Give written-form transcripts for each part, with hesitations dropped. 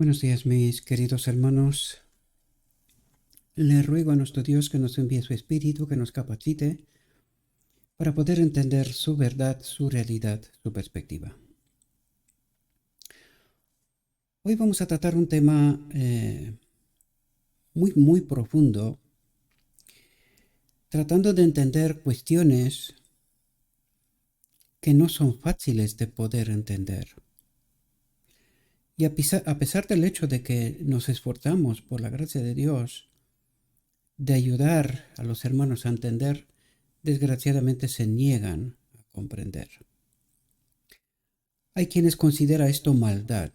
Buenos días, mis queridos hermanos. Le ruego a nuestro Dios que nos envíe su Espíritu, que nos capacite para poder entender su verdad, su realidad, su perspectiva. Hoy vamos a tratar un tema muy profundo, tratando de entender cuestiones que no son fáciles de poder entender. Y a pesar del hecho de que nos esforzamos por la gracia de Dios de ayudar a los hermanos a entender, desgraciadamente se niegan a comprender. Hay quienes consideran esto maldad,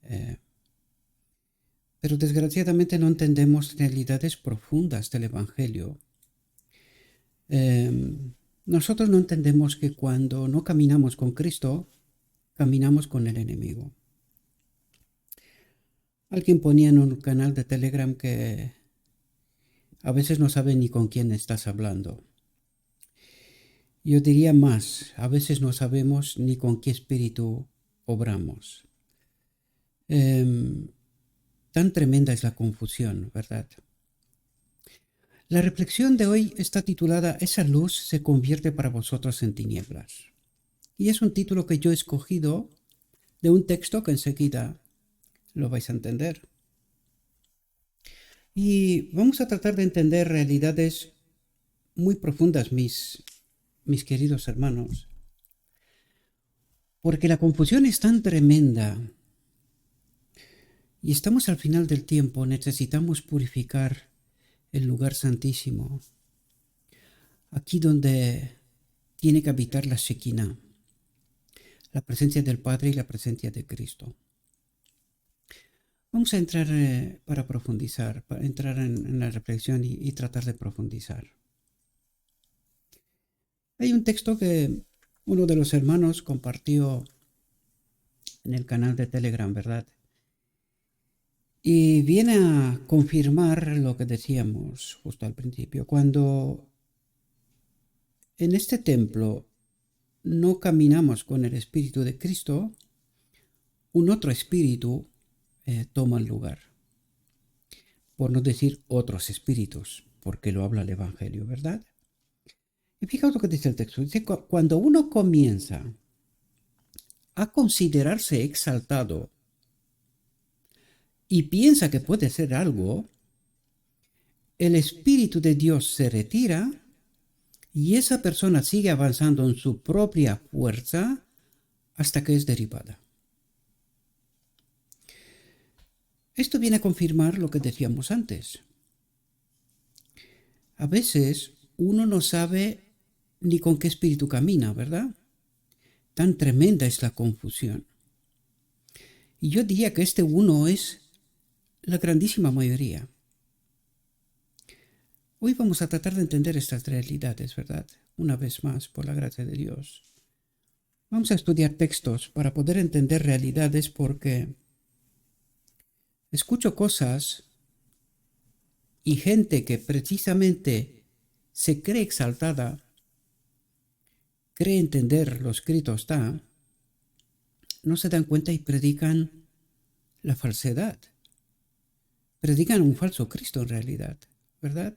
eh, pero desgraciadamente no entendemos realidades profundas del Evangelio. Nosotros no entendemos que cuando no caminamos con Cristo, caminamos con el enemigo. Alguien ponía en un canal de Telegram que a veces no sabe ni con quién estás hablando. Yo diría más, a veces no sabemos ni con qué espíritu obramos. Tan tremenda es la confusión, ¿verdad? La reflexión de hoy está titulada Esa luz se convierte para vosotros en tinieblas. Y es un título que yo he escogido de un texto que enseguida lo vais a entender. Y vamos a tratar de entender realidades muy profundas, mis queridos hermanos. Porque la confusión es tan tremenda y estamos al final del tiempo, necesitamos purificar el lugar santísimo, aquí donde tiene que habitar la Shekinah, la presencia del Padre y la presencia de Cristo. Vamos a entrar para profundizar, para entrar en la reflexión y tratar de profundizar. Hay un texto que uno de los hermanos compartió en el canal de Telegram, ¿verdad? Y viene a confirmar lo que decíamos justo al principio. Cuando en este templo no caminamos con el Espíritu de Cristo, un otro espíritu toma el lugar. Por no decir otros espíritus, porque lo habla el Evangelio, ¿verdad? Y fijaos lo que dice el texto. Dice, cuando uno comienza a considerarse exaltado y piensa que puede ser algo, el Espíritu de Dios se retira y esa persona sigue avanzando en su propia fuerza hasta que es derribada. Esto viene a confirmar lo que decíamos antes. A veces uno no sabe ni con qué espíritu camina, ¿verdad? Tan tremenda es la confusión. Y yo diría que este uno es la grandísima mayoría. Hoy vamos a tratar de entender estas realidades, ¿verdad? Una vez más, por la gracia de Dios. Vamos a estudiar textos para poder entender realidades porque escucho cosas y gente que precisamente se cree exaltada, cree entender lo escrito está, no se dan cuenta y predican la falsedad. Predican un falso Cristo en realidad, ¿verdad?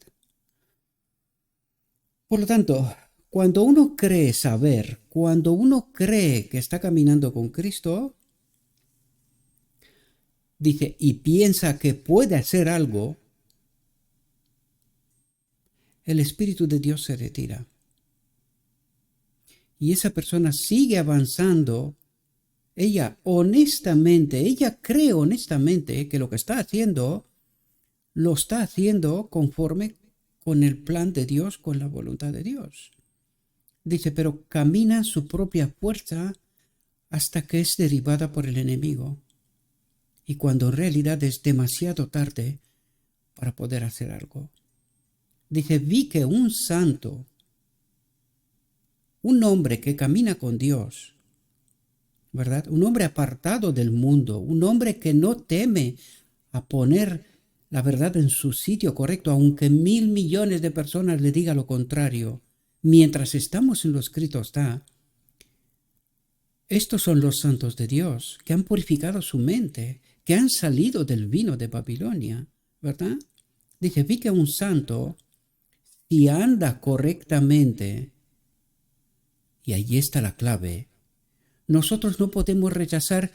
Por lo tanto, cuando uno cree saber, cuando uno cree que está caminando con Cristo, dice, y piensa que puede hacer algo, el Espíritu de Dios se retira. Y esa persona sigue avanzando. Ella cree honestamente que lo que está haciendo, lo está haciendo conforme con el plan de Dios, con la voluntad de Dios. Dice, pero camina su propia fuerza hasta que es derribada por el enemigo. Y cuando en realidad es demasiado tarde para poder hacer algo. Dice, vi que un santo, un hombre que camina con Dios, ¿verdad? Un hombre apartado del mundo, un hombre que no teme a poner la verdad en su sitio correcto, aunque 1.000 millones de personas le digan lo contrario. Mientras estamos en lo escrito está, estos son los santos de Dios, que han purificado su mente, que han salido del vino de Babilonia, ¿verdad? Dice, vi que un santo, si anda correctamente, y ahí está la clave, nosotros no podemos rechazar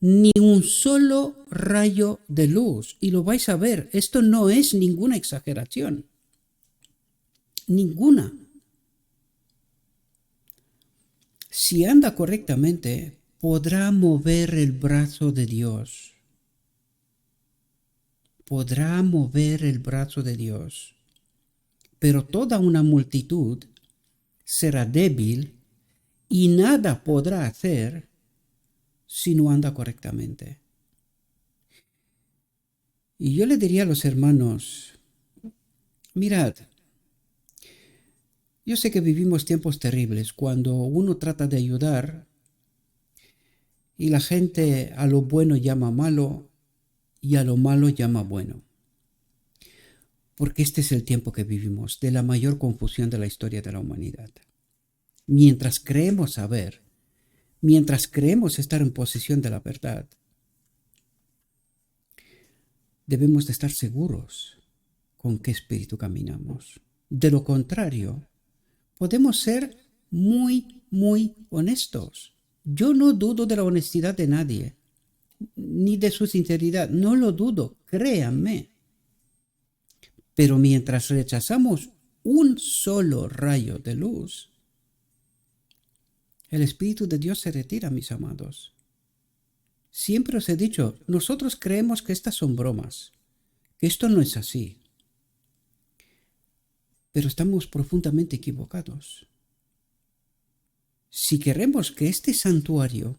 ni un solo rayo de luz. Y lo vais a ver, esto no es ninguna exageración. Ninguna. Si anda correctamente, podrá mover el brazo de Dios. Podrá mover el brazo de Dios. Pero toda una multitud será débil y nada podrá hacer si no anda correctamente. Y yo le diría a los hermanos, mirad, yo sé que vivimos tiempos terribles cuando uno trata de ayudar y la gente a lo bueno llama malo y a lo malo llama bueno. Porque este es el tiempo que vivimos, de la mayor confusión de la historia de la humanidad. Mientras creemos saber, mientras creemos estar en posesión de la verdad, debemos de estar seguros con qué espíritu caminamos. De lo contrario, podemos ser muy honestos. Yo no dudo de la honestidad de nadie, ni de su sinceridad, no lo dudo, créanme. Pero mientras rechazamos un solo rayo de luz, el Espíritu de Dios se retira, mis amados. Siempre os he dicho, nosotros creemos que estas son bromas, que esto no es así. Pero estamos profundamente equivocados. Si queremos que este santuario,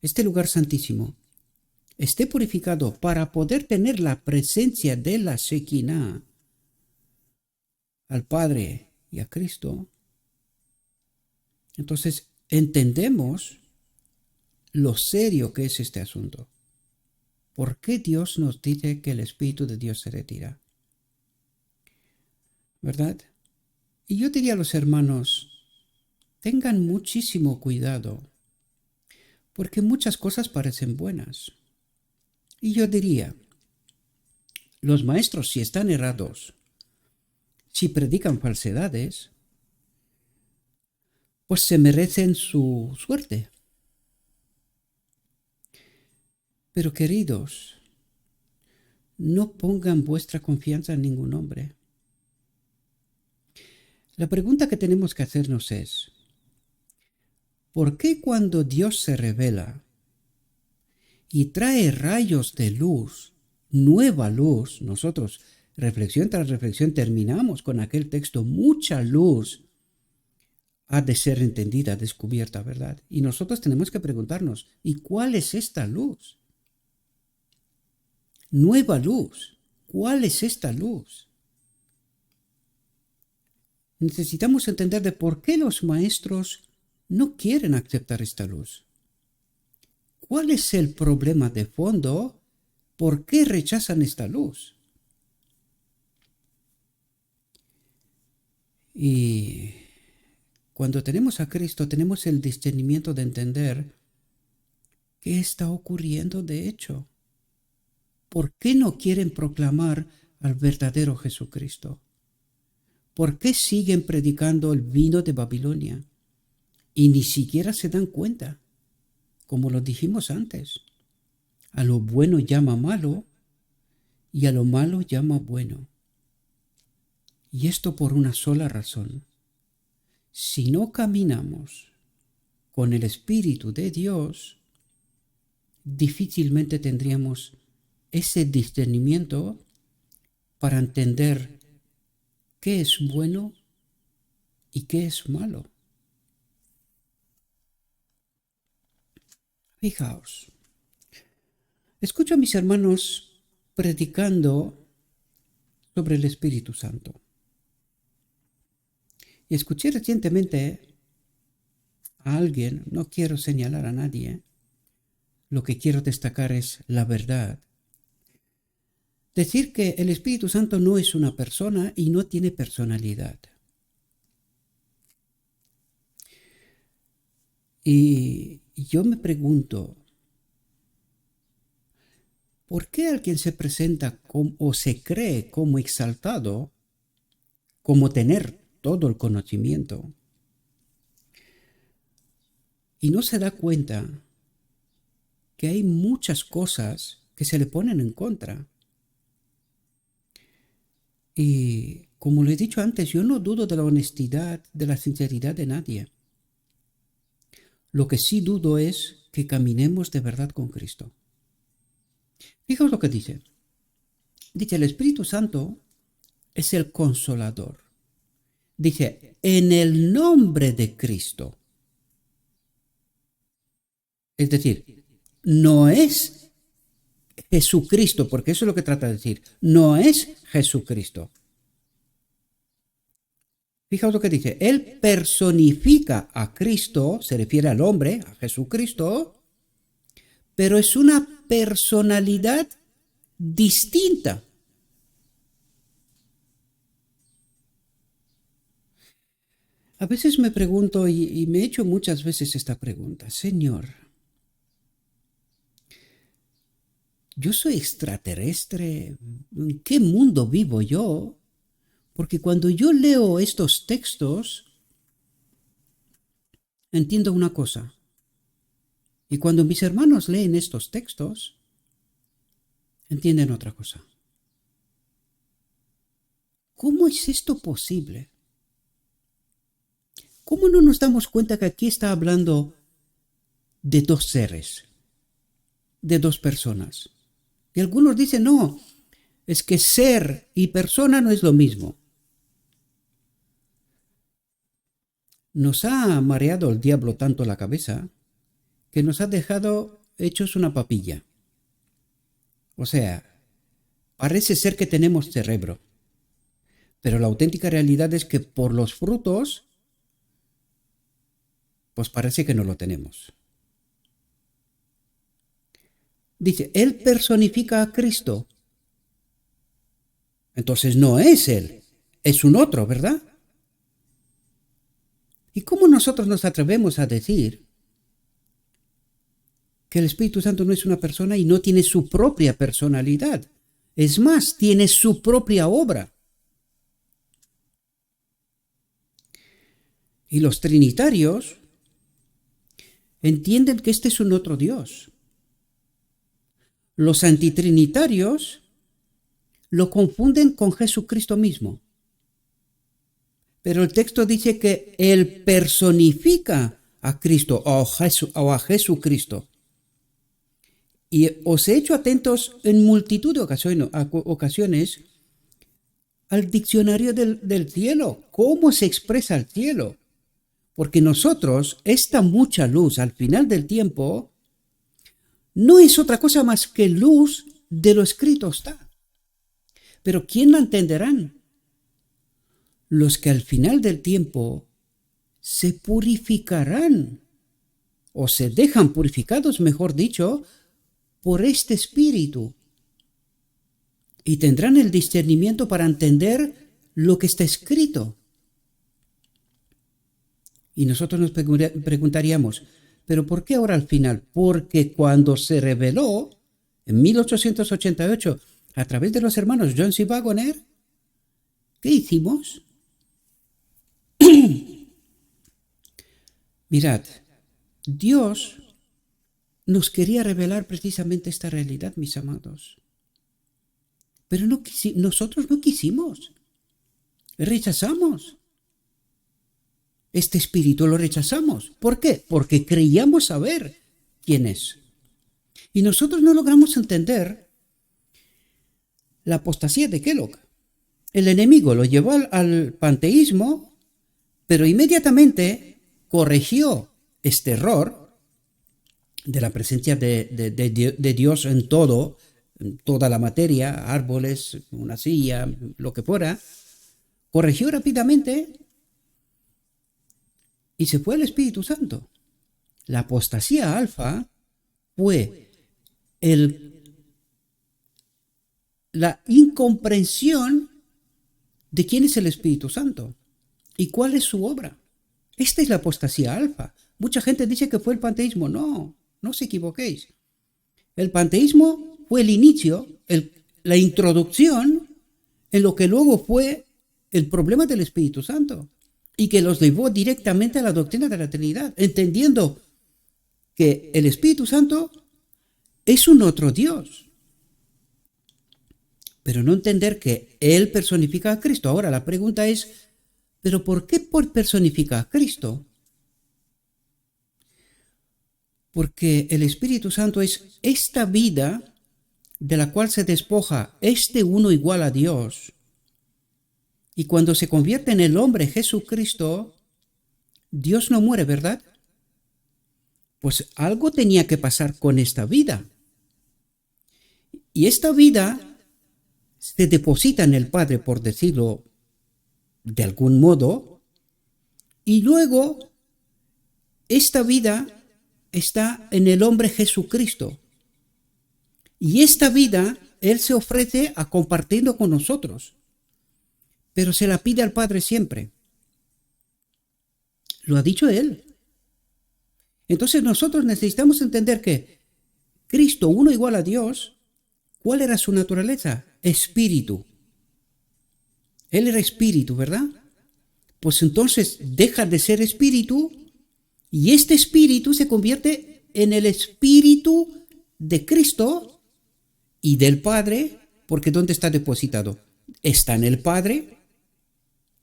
este lugar santísimo, esté purificado para poder tener la presencia de la Shekinah, al Padre y a Cristo, entonces entendemos lo serio que es este asunto. ¿Por qué Dios nos dice que el Espíritu de Dios se retira? ¿Verdad? Y yo diría a los hermanos, tengan muchísimo cuidado, porque muchas cosas parecen buenas. Y yo diría, los maestros, si están errados, si predican falsedades, pues se merecen su suerte. Pero queridos, no pongan vuestra confianza en ningún hombre. La pregunta que tenemos que hacernos es, ¿por qué cuando Dios se revela y trae rayos de luz, nueva luz, nosotros, reflexión tras reflexión, terminamos con aquel texto, mucha luz ha de ser entendida, descubierta, ¿verdad? Y nosotros tenemos que preguntarnos, ¿y cuál es esta luz? Nueva luz. ¿Cuál es esta luz? Necesitamos entender de por qué los maestros no quieren aceptar esta luz. ¿Cuál es el problema de fondo? ¿Por qué rechazan esta luz? Y cuando tenemos a Cristo, tenemos el discernimiento de entender qué está ocurriendo de hecho. ¿Por qué no quieren proclamar al verdadero Jesucristo? ¿Por qué siguen predicando el vino de Babilonia? Y ni siquiera se dan cuenta, como lo dijimos antes. A lo bueno llama malo y a lo malo llama bueno. Y esto por una sola razón. Si no caminamos con el Espíritu de Dios, difícilmente tendríamos ese discernimiento para entender qué es bueno y qué es malo. Fijaos, escucho a mis hermanos predicando sobre el Espíritu Santo. Y escuché recientemente a alguien, no quiero señalar a nadie, lo que quiero destacar es la verdad. Decir que el Espíritu Santo no es una persona y no tiene personalidad. Y yo me pregunto, ¿Por qué alguien se presenta o se cree como exaltado, como tener todo el conocimiento, y no se da cuenta que hay muchas cosas que se le ponen en contra? Y como le he dicho antes, yo no dudo de la honestidad, de la sinceridad de nadie. Lo que sí dudo es que caminemos de verdad con Cristo. Fijaos lo que dice. Dice, el Espíritu Santo es el consolador. Dice, en el nombre de Cristo. Es decir, no es Jesucristo, porque eso es lo que trata de decir. No es Jesucristo. Fijaos lo que dice. Él personifica a Cristo, se refiere al hombre, a Jesucristo, pero es una personalidad distinta. A veces me pregunto, y me he hecho muchas veces esta pregunta: Señor, ¿yo soy extraterrestre? ¿En qué mundo vivo yo? Porque cuando yo leo estos textos, entiendo una cosa. Y cuando mis hermanos leen estos textos, entienden otra cosa. ¿Cómo es esto posible? ¿Cómo no nos damos cuenta que aquí está hablando de dos seres, de dos personas? Y algunos dicen, no, es que ser y persona no es lo mismo. Nos ha mareado el diablo tanto la cabeza que nos ha dejado hechos una papilla. O sea, parece ser que tenemos cerebro, pero la auténtica realidad es que por los frutos, pues parece que no lo tenemos. Dice, Él personifica a Cristo. Entonces no es Él, es un otro, ¿verdad? ¿Y cómo nosotros nos atrevemos a decir que el Espíritu Santo no es una persona y no tiene su propia personalidad? Es más, tiene su propia obra. Y los trinitarios entienden que este es un otro Dios. Los antitrinitarios lo confunden con Jesucristo mismo. Pero el texto dice que Él personifica a Cristo o a Jesucristo. Y os he hecho atentos en multitud de ocasiones al diccionario del cielo. ¿Cómo se expresa el cielo? Porque nosotros, esta mucha luz al final del tiempo, no es otra cosa más que luz de lo escrito está. Pero ¿quién la entenderán? Los que al final del tiempo se purificarán, o se dejan purificados, mejor dicho, por este Espíritu, y tendrán el discernimiento para entender lo que está escrito. Y nosotros nos preguntaríamos, ¿pero por qué ahora al final? Porque cuando se reveló, en 1888, a través de los hermanos Jones y Waggoner, ¿qué hicimos? Mirad, Dios nos quería revelar precisamente esta realidad, mis amados. Pero nosotros no quisimos. Rechazamos. Este espíritu lo rechazamos. ¿Por qué? Porque creíamos saber quién es. Y nosotros no logramos entender la apostasía de Kellogg. El enemigo lo llevó al panteísmo, pero inmediatamente corrigió este error de la presencia de Dios en todo, en toda la materia, árboles, una silla, lo que fuera. Corrigió rápidamente y se fue el Espíritu Santo. La apostasía alfa fue la incomprensión de quién es el Espíritu Santo y cuál es su obra. Esta es la apostasía alfa. Mucha gente dice que fue el panteísmo. No, no os equivoquéis. El panteísmo fue el inicio, la introducción en lo que luego fue el problema del Espíritu Santo y que los llevó directamente a la doctrina de la Trinidad, entendiendo que el Espíritu Santo es un otro Dios, pero no entender que Él personifica a Cristo. Ahora la pregunta es, ¿pero por qué personifica a Cristo? Porque el Espíritu Santo es esta vida de la cual se despoja este uno igual a Dios. Y cuando se convierte en el hombre Jesucristo, Dios no muere, ¿verdad? Pues algo tenía que pasar con esta vida. Y esta vida se deposita en el Padre, por decirlo de algún modo, y luego esta vida está en el hombre Jesucristo. Y esta vida Él se ofrece a compartirlo con nosotros, pero se la pide al Padre siempre. Lo ha dicho Él. Entonces nosotros necesitamos entender que Cristo, uno igual a Dios, ¿cuál era su naturaleza? Espíritu. Él era espíritu, ¿verdad? Pues entonces deja de ser espíritu y este espíritu se convierte en el espíritu de Cristo y del Padre, porque ¿dónde está depositado? Está en el Padre,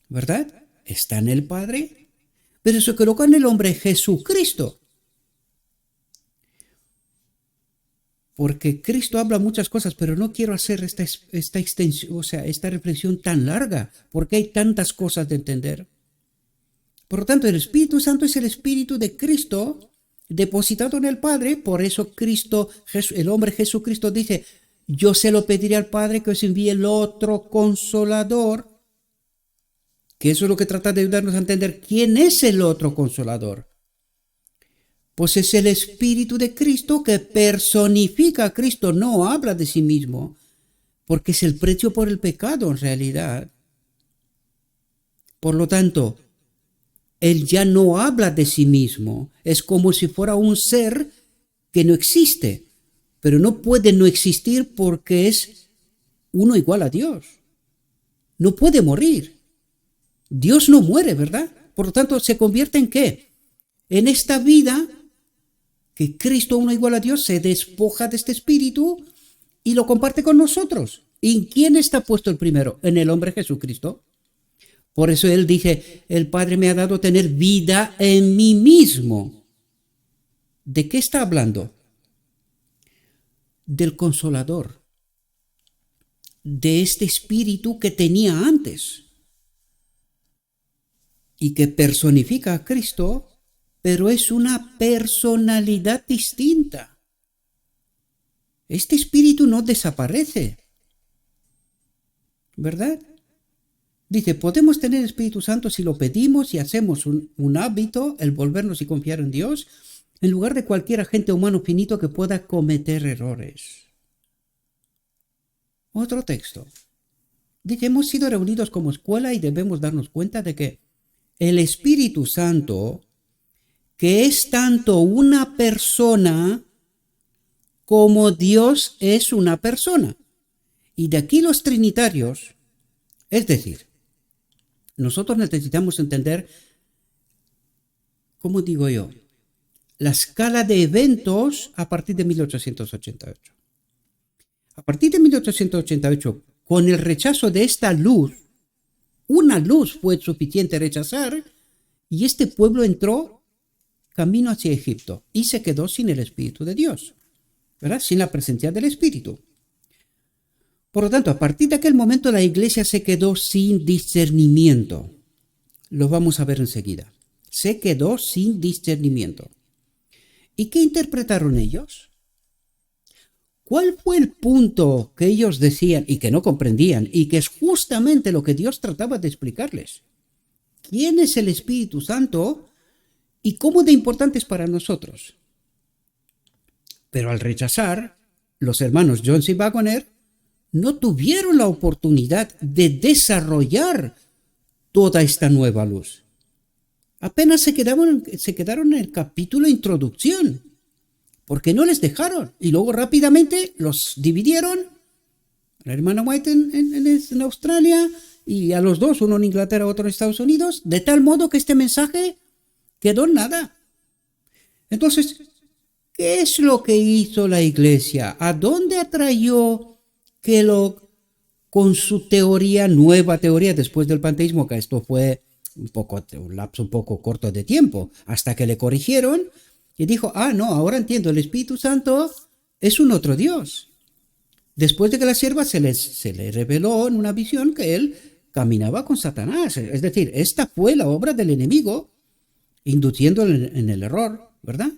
¿verdad? Está en el Padre, pero se coloca en el hombre Jesucristo. Porque Cristo habla muchas cosas, pero no quiero hacer esta extensión, o sea, esta reflexión tan larga, porque hay tantas cosas de entender. Por lo tanto, el Espíritu Santo es el Espíritu de Cristo depositado en el Padre. Por eso Cristo, el hombre Jesucristo dice, yo se lo pediré al Padre que os envíe el otro Consolador. Que eso es lo que trata de ayudarnos a entender quién es el otro Consolador. Pues es el Espíritu de Cristo que personifica a Cristo, no habla de sí mismo, porque es el precio por el pecado en realidad. Por lo tanto, Él ya no habla de sí mismo, es como si fuera un ser que no existe, pero no puede no existir porque es uno igual a Dios. No puede morir. Dios no muere, ¿verdad? Por lo tanto, ¿se convierte en qué? En esta vida que Cristo, uno igual a Dios, se despoja de este espíritu y lo comparte con nosotros. ¿Y en quién está puesto el primero? En el hombre Jesucristo. Por eso Él dice, el Padre me ha dado tener vida en mí mismo. ¿De qué está hablando? Del Consolador. De este espíritu que tenía antes. Y que personifica a Cristo, pero es una personalidad distinta. Este espíritu no desaparece, ¿verdad? Dice, podemos tener Espíritu Santo si lo pedimos y hacemos un hábito, el volvernos y confiar en Dios, en lugar de cualquier agente humano finito que pueda cometer errores. Otro texto. Dice, hemos sido reunidos como escuela y debemos darnos cuenta de que el Espíritu Santo, que es tanto una persona como Dios es una persona. Y de aquí los trinitarios, es decir, nosotros necesitamos entender, ¿cómo digo yo? La escala de eventos a partir de 1888. A partir de 1888, con el rechazo de esta luz, una luz fue suficiente rechazar y este pueblo entró camino hacia Egipto y se quedó sin el Espíritu de Dios, ¿verdad? Sin la presencia del Espíritu. Por lo tanto, a partir de aquel momento la iglesia se quedó sin discernimiento. Lo vamos a ver enseguida. Se quedó sin discernimiento. ¿Y qué interpretaron ellos? ¿Cuál fue el punto que ellos decían y que no comprendían y que es justamente lo que Dios trataba de explicarles? ¿Quién es el Espíritu Santo y cómo de importante es para nosotros? Pero al rechazar, los hermanos Jones y Waggoner no tuvieron la oportunidad de desarrollar toda esta nueva luz. Apenas se quedaron en el capítulo introducción. porque no les dejaron. Y luego rápidamente los dividieron. La hermana White en Australia y a los dos, uno en Inglaterra, otro en Estados Unidos, de tal modo que este mensaje quedó en nada. Entonces, ¿qué es lo que hizo la iglesia? ¿A dónde atrayó Kellogg con su teoría, nueva teoría después del panteísmo? Que esto fue un lapso un poco corto de tiempo, hasta que le corrigieron y dijo, no, ahora entiendo, el Espíritu Santo es un otro Dios. Después de que la sierva se le reveló en una visión que él caminaba con Satanás. Es decir, esta fue la obra del enemigo, induciéndole en el error, ¿verdad?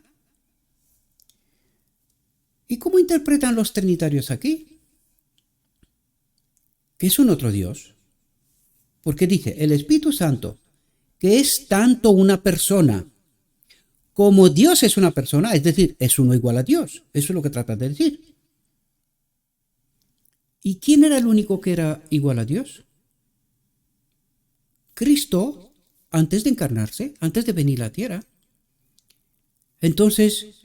¿Y cómo interpretan los trinitarios aquí? Que es un otro Dios. Porque dice, el Espíritu Santo, que es tanto una persona como Dios es una persona, es decir, es uno igual a Dios. Eso es lo que trata de decir. ¿Y quién era el único que era igual a Dios? Cristo, antes de encarnarse, antes de venir a la tierra. Entonces,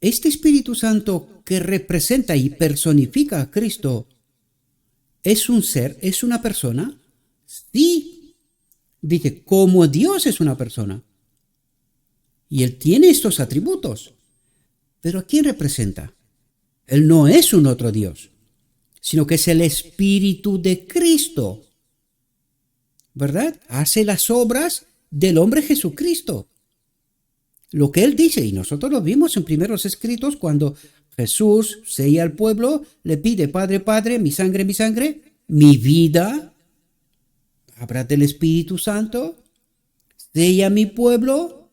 este Espíritu Santo que representa y personifica a Cristo, ¿es un ser, es una persona? Sí. Dice, como Dios es una persona. Y Él tiene estos atributos. ¿Pero a quién representa? Él no es un otro Dios, sino que es el Espíritu de Cristo, ¿verdad? Hace las obras del hombre Jesucristo. Lo que Él dice, y nosotros lo vimos en primeros escritos, cuando Jesús sella al pueblo, le pide, Padre, Padre, mi sangre, mi vida, habla del Espíritu Santo, sella a mi pueblo.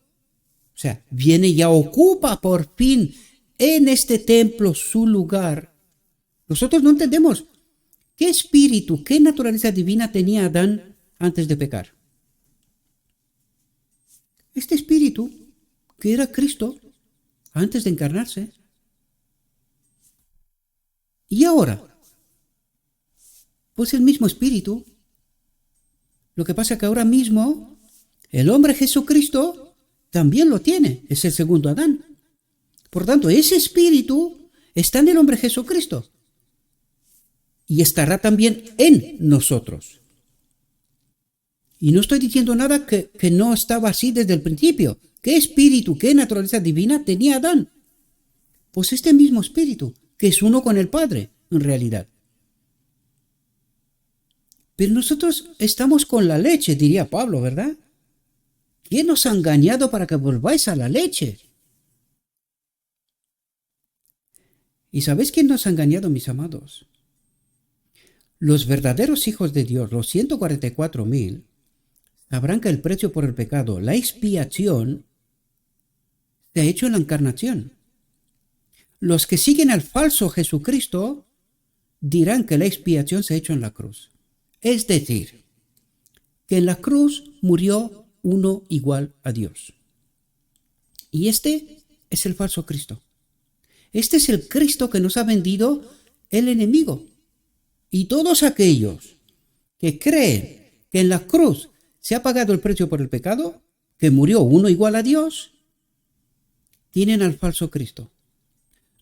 O sea, viene y ya ocupa por fin en este templo su lugar. Nosotros no entendemos qué espíritu, qué naturaleza divina tenía Adán antes de pecar. Este espíritu, que era Cristo, antes de encarnarse. Y ahora, pues el mismo espíritu. Lo que pasa es que ahora mismo el hombre Jesucristo también lo tiene, es el segundo Adán. Por tanto, ese espíritu está en el hombre Jesucristo y estará también en nosotros. Y no estoy diciendo nada que no estaba así desde el principio. ¿Qué espíritu, qué naturaleza divina tenía Adán? Pues este mismo espíritu, que es uno con el Padre, en realidad. Pero nosotros estamos con la leche, diría Pablo, ¿verdad? ¿Quién nos ha engañado para que volváis a la leche? ¿Y sabéis quién nos ha engañado, mis amados? Los verdaderos hijos de Dios, los 144,000, sabrán que el precio por el pecado, la expiación, se ha hecho en la encarnación. Los que siguen al falso Jesucristo dirán que la expiación se ha hecho en la cruz. Es decir, que en la cruz murió uno igual a Dios. Y este es el falso Cristo. Este es el Cristo que nos ha vendido el enemigo. Y todos aquellos que creen que en la cruz se ha pagado el precio por el pecado, que murió uno igual a Dios, tienen al falso Cristo.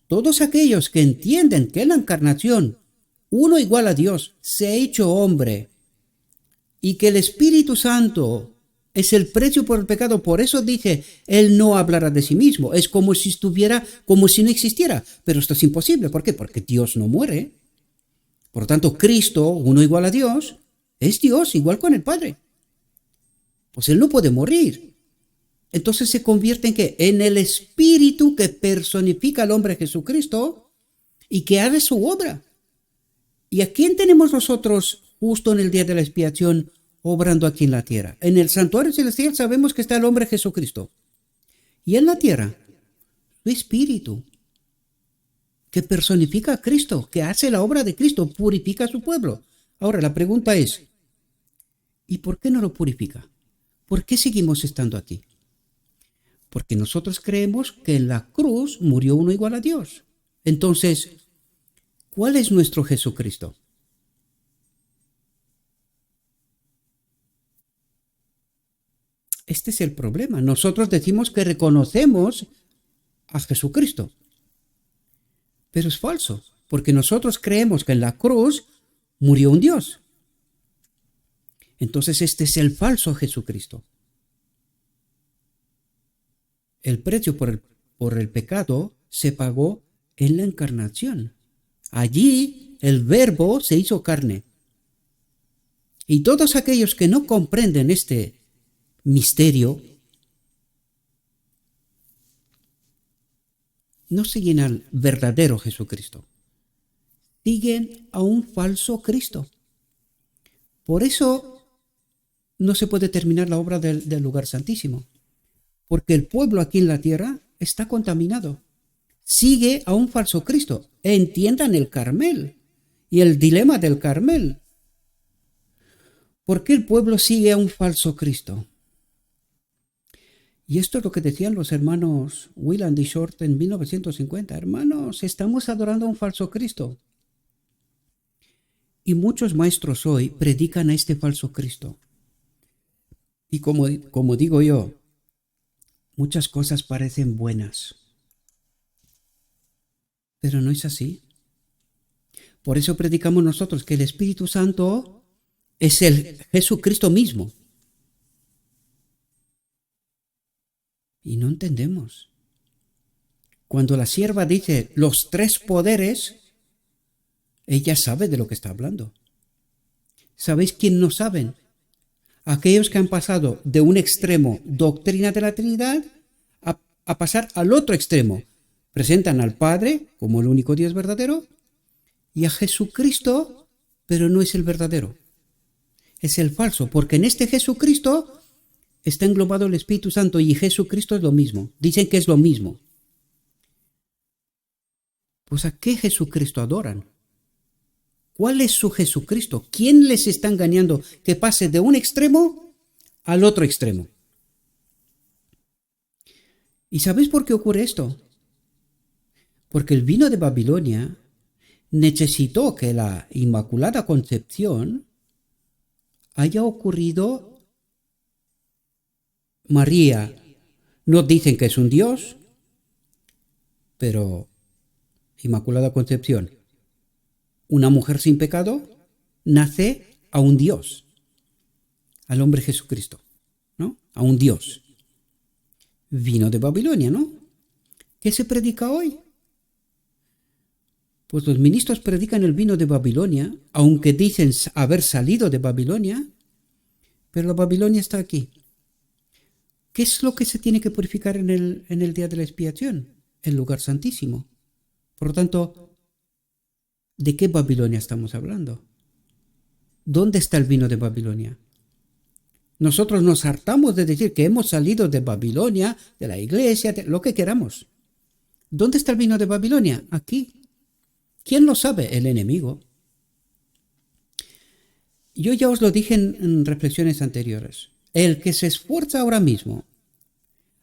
Todos aquellos que entienden que en la encarnación uno igual a Dios se ha hecho hombre y que el Espíritu Santo es el precio por el pecado, por eso dice, Él no hablará de sí mismo, es como si estuviera, como si no existiera, pero esto es imposible, ¿por qué? Porque Dios no muere. Por lo tanto, Cristo, uno igual a Dios, es Dios, igual con el Padre. Pues Él no puede morir. Entonces se convierte en ¿qué? En el Espíritu que personifica al hombre Jesucristo y que hace su obra. ¿Y a quién tenemos nosotros justo en el día de la expiación obrando aquí en la tierra? En el santuario celestial sabemos que está el hombre Jesucristo. Y en la tierra, su Espíritu, que personifica a Cristo, que hace la obra de Cristo, purifica a su pueblo. Ahora, la pregunta es, ¿y por qué no lo purifica? ¿Por qué seguimos estando aquí? Porque nosotros creemos que en la cruz murió uno igual a Dios. Entonces, ¿cuál es nuestro Jesucristo? Este es el problema. Nosotros decimos que reconocemos a Jesucristo. Pero es falso, porque nosotros creemos que en la cruz murió un Dios. Entonces este es el falso Jesucristo. El precio por el pecado se pagó en la encarnación. Allí el Verbo se hizo carne. Y todos aquellos que no comprenden este misterio no siguen al verdadero Jesucristo. Siguen a un falso Cristo. Por eso no se puede terminar la obra del lugar santísimo. Porque el pueblo aquí en la tierra está contaminado. Sigue a un falso Cristo. Entiendan el Carmel y el dilema del Carmel. ¿Por qué el pueblo sigue a un falso Cristo? Y esto es lo que decían los hermanos Wieland y Short en 1950. Hermanos, estamos adorando a un falso Cristo. Y muchos maestros hoy predican a este falso Cristo. Y como digo yo, muchas cosas parecen buenas, pero no es así. Por eso predicamos nosotros que el Espíritu Santo es el Jesucristo mismo. Y no entendemos. Cuando la sierva dice los tres poderes, ella sabe de lo que está hablando. ¿Sabéis quién no saben? Aquellos que han pasado de un extremo, doctrina de la Trinidad, a pasar al otro extremo. Presentan al Padre como el único Dios verdadero y a Jesucristo, pero no es el verdadero. Es el falso, porque en este Jesucristo está englobado el Espíritu Santo y Jesucristo es lo mismo. Dicen que es lo mismo. Pues ¿a qué Jesucristo adoran? ¿Cuál es su Jesucristo? ¿Quién les está engañando que pase de un extremo al otro extremo? ¿Y sabéis por qué ocurre esto? Porque el vino de Babilonia necesitó que la Inmaculada Concepción haya ocurrido. María, no dicen que es un Dios, pero Inmaculada Concepción, una mujer sin pecado, nace a un Dios, al hombre Jesucristo, ¿no? A un Dios. Vino de Babilonia, ¿no? ¿Qué se predica hoy? Pues los ministros predican el vino de Babilonia, aunque dicen haber salido de Babilonia, pero la Babilonia está aquí. ¿Qué es lo que se tiene que purificar en el día de la expiación? El lugar santísimo. Por lo tanto, ¿de qué Babilonia estamos hablando? ¿Dónde está el vino de Babilonia? Nosotros nos hartamos de decir que hemos salido de Babilonia, de la iglesia, de lo que queramos. ¿Dónde está el vino de Babilonia? Aquí. ¿Quién lo sabe? El enemigo. Yo ya os lo dije en reflexiones anteriores. El que se esfuerza ahora mismo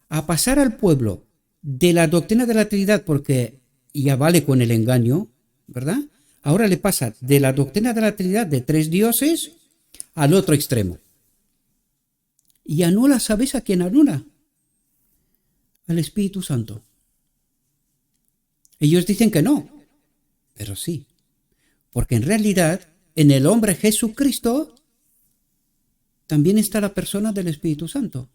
a pasar al pueblo de la doctrina de la Trinidad, porque ya vale con el engaño, ¿verdad? Ahora le pasa de la doctrina de la Trinidad de tres dioses al otro extremo. Y anula, ¿sabéis a quién anula? Al Espíritu Santo. Ellos dicen que no, pero sí. Porque en realidad, en el hombre Jesucristo, también está la persona del Espíritu Santo.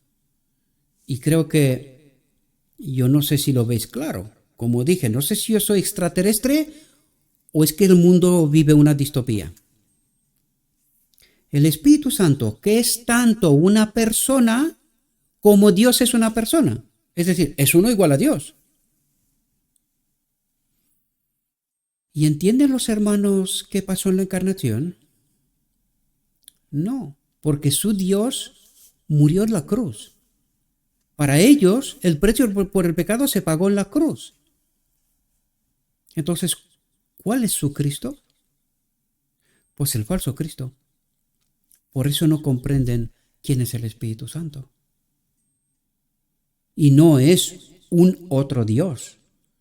Y creo que, yo no sé si lo veis claro. Como dije, no sé si yo soy extraterrestre o es que el mundo vive una distopía. El Espíritu Santo, que es tanto una persona como Dios es una persona. Es decir, es uno igual a Dios. ¿Y entienden los hermanos qué pasó en la encarnación? No, porque su Dios murió en la cruz. Para ellos, el precio por el pecado se pagó en la cruz. Entonces, ¿cuál es su Cristo? Pues el falso Cristo. Por eso no comprenden quién es el Espíritu Santo. Y no es un otro Dios,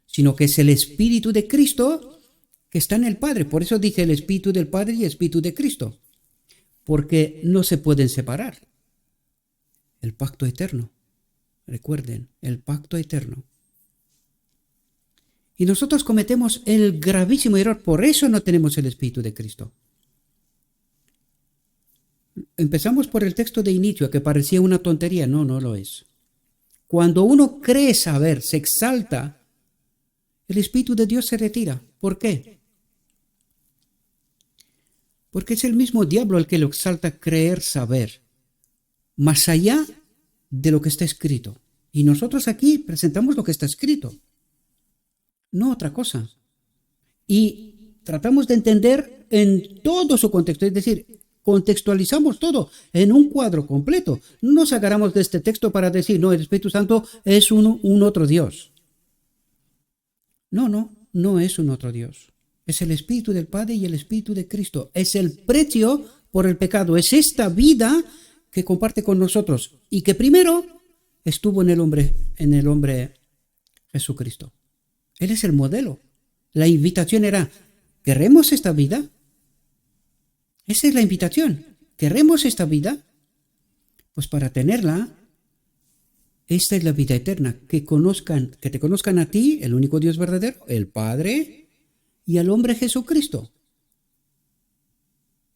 sino que es el Espíritu de Cristo que está en el Padre. Por eso dice el Espíritu del Padre y el Espíritu de Cristo. Porque no se pueden separar. El pacto eterno. Recuerden, el pacto eterno. Y nosotros cometemos el gravísimo error, por eso no tenemos el Espíritu de Cristo. Empezamos por el texto de inicio, que parecía una tontería. No, no lo es. Cuando uno cree saber, se exalta, el Espíritu de Dios se retira. ¿Por qué? Porque es el mismo diablo el que lo exalta creer saber, más allá de lo que está escrito. Y nosotros aquí presentamos lo que está escrito, no otra cosa. Y tratamos de entender en todo su contexto, es decir, contextualizamos todo en un cuadro completo. No nos agarramos de este texto para decir, no, el Espíritu Santo es un otro Dios. No es un otro Dios. Es el Espíritu del Padre y el Espíritu de Cristo. Es el precio por el pecado. Es esta vida que comparte con nosotros y que primero estuvo en el hombre Jesucristo. Él es el modelo. La invitación era, ¿queremos esta vida? Esa es la invitación. ¿Queremos esta vida? Pues para tenerla, esta es la vida eterna, que te conozcan a ti, el único Dios verdadero, el Padre, y al hombre Jesucristo.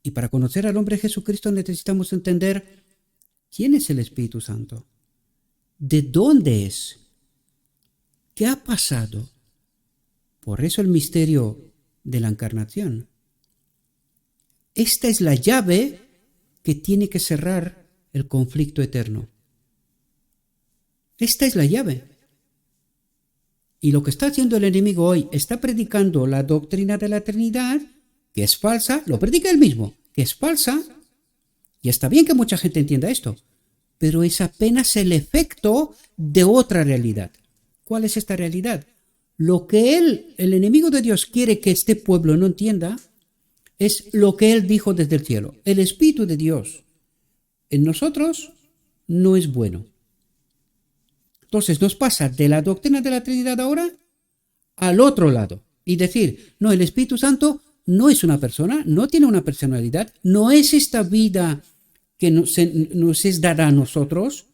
Y para conocer al hombre Jesucristo necesitamos entender quién es el Espíritu Santo, de dónde es, qué ha pasado. Por eso el misterio de la encarnación. Esta es la llave que tiene que cerrar el conflicto eterno. Esta es la llave. Y lo que está haciendo el enemigo hoy, está predicando la doctrina de la Trinidad, que es falsa, lo predica él mismo, que es falsa, y está bien que mucha gente entienda esto, pero es apenas el efecto de otra realidad. ¿Cuál es esta realidad? Lo que el enemigo de Dios quiere que este pueblo no entienda, es lo que él dijo desde el cielo. El Espíritu de Dios en nosotros no es bueno. Entonces nos pasa de la doctrina de la Trinidad ahora al otro lado y decir, no, el Espíritu Santo no es una persona, no tiene una personalidad, no es esta vida que nos es dada a nosotros,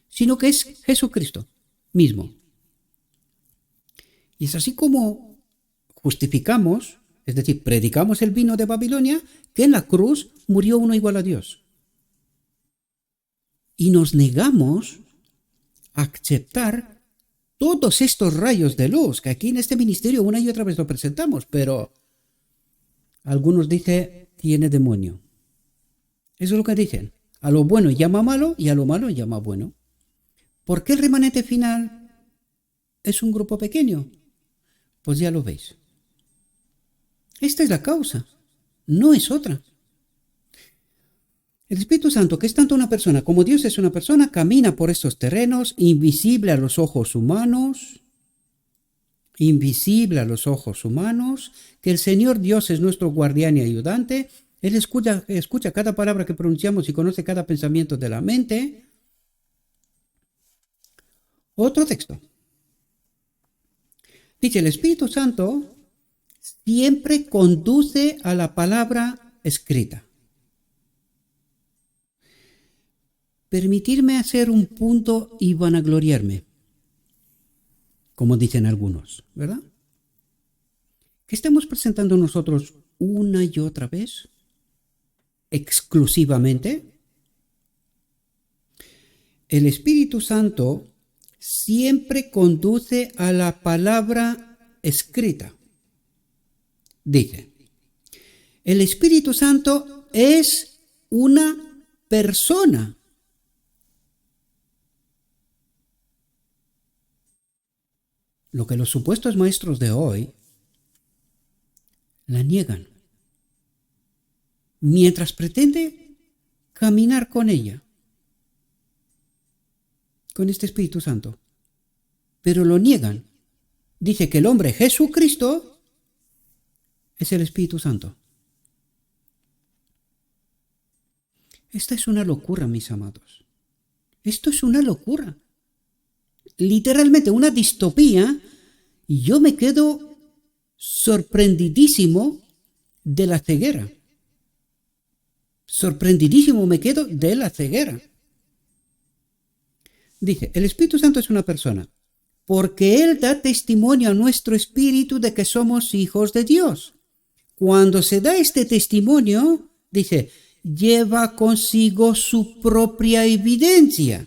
sino que es Jesucristo mismo. Y es así como justificamos, es decir, predicamos el vino de Babilonia, que en la cruz murió uno igual a Dios. Y nos negamos a aceptar todos estos rayos de luz, que aquí en este ministerio una y otra vez lo presentamos, pero algunos dicen, tiene demonio. Eso es lo que dicen. A lo bueno llama malo y a lo malo llama bueno. ¿Por qué el remanente final es un grupo pequeño? Pues ya lo veis. Esta es la causa, no es otra. El Espíritu Santo, que es tanto una persona como Dios es una persona, camina por estos terrenos, invisible a los ojos humanos, que el Señor Dios es nuestro guardián y ayudante. Él escucha cada palabra que pronunciamos y conoce cada pensamiento de la mente. Otro texto. Dice, el Espíritu Santo siempre conduce a la palabra escrita. Permitirme hacer un punto y vanagloriarme, como dicen algunos, ¿verdad? ¿Qué estamos presentando nosotros una y otra vez? Exclusivamente. El Espíritu Santo siempre conduce a la palabra escrita. Dice, el Espíritu Santo es una persona. Lo que los supuestos maestros de hoy la niegan, mientras pretende caminar con ella, con este Espíritu Santo. Pero lo niegan. Dice que el hombre Jesucristo es el Espíritu Santo. Esta es una locura, mis amados. Esto es una locura. Literalmente una distopía, y yo me quedo sorprendidísimo de la ceguera. Sorprendidísimo me quedo de la ceguera. Dice, el Espíritu Santo es una persona, porque Él da testimonio a nuestro espíritu de que somos hijos de Dios. Cuando se da este testimonio, dice, lleva consigo su propia evidencia.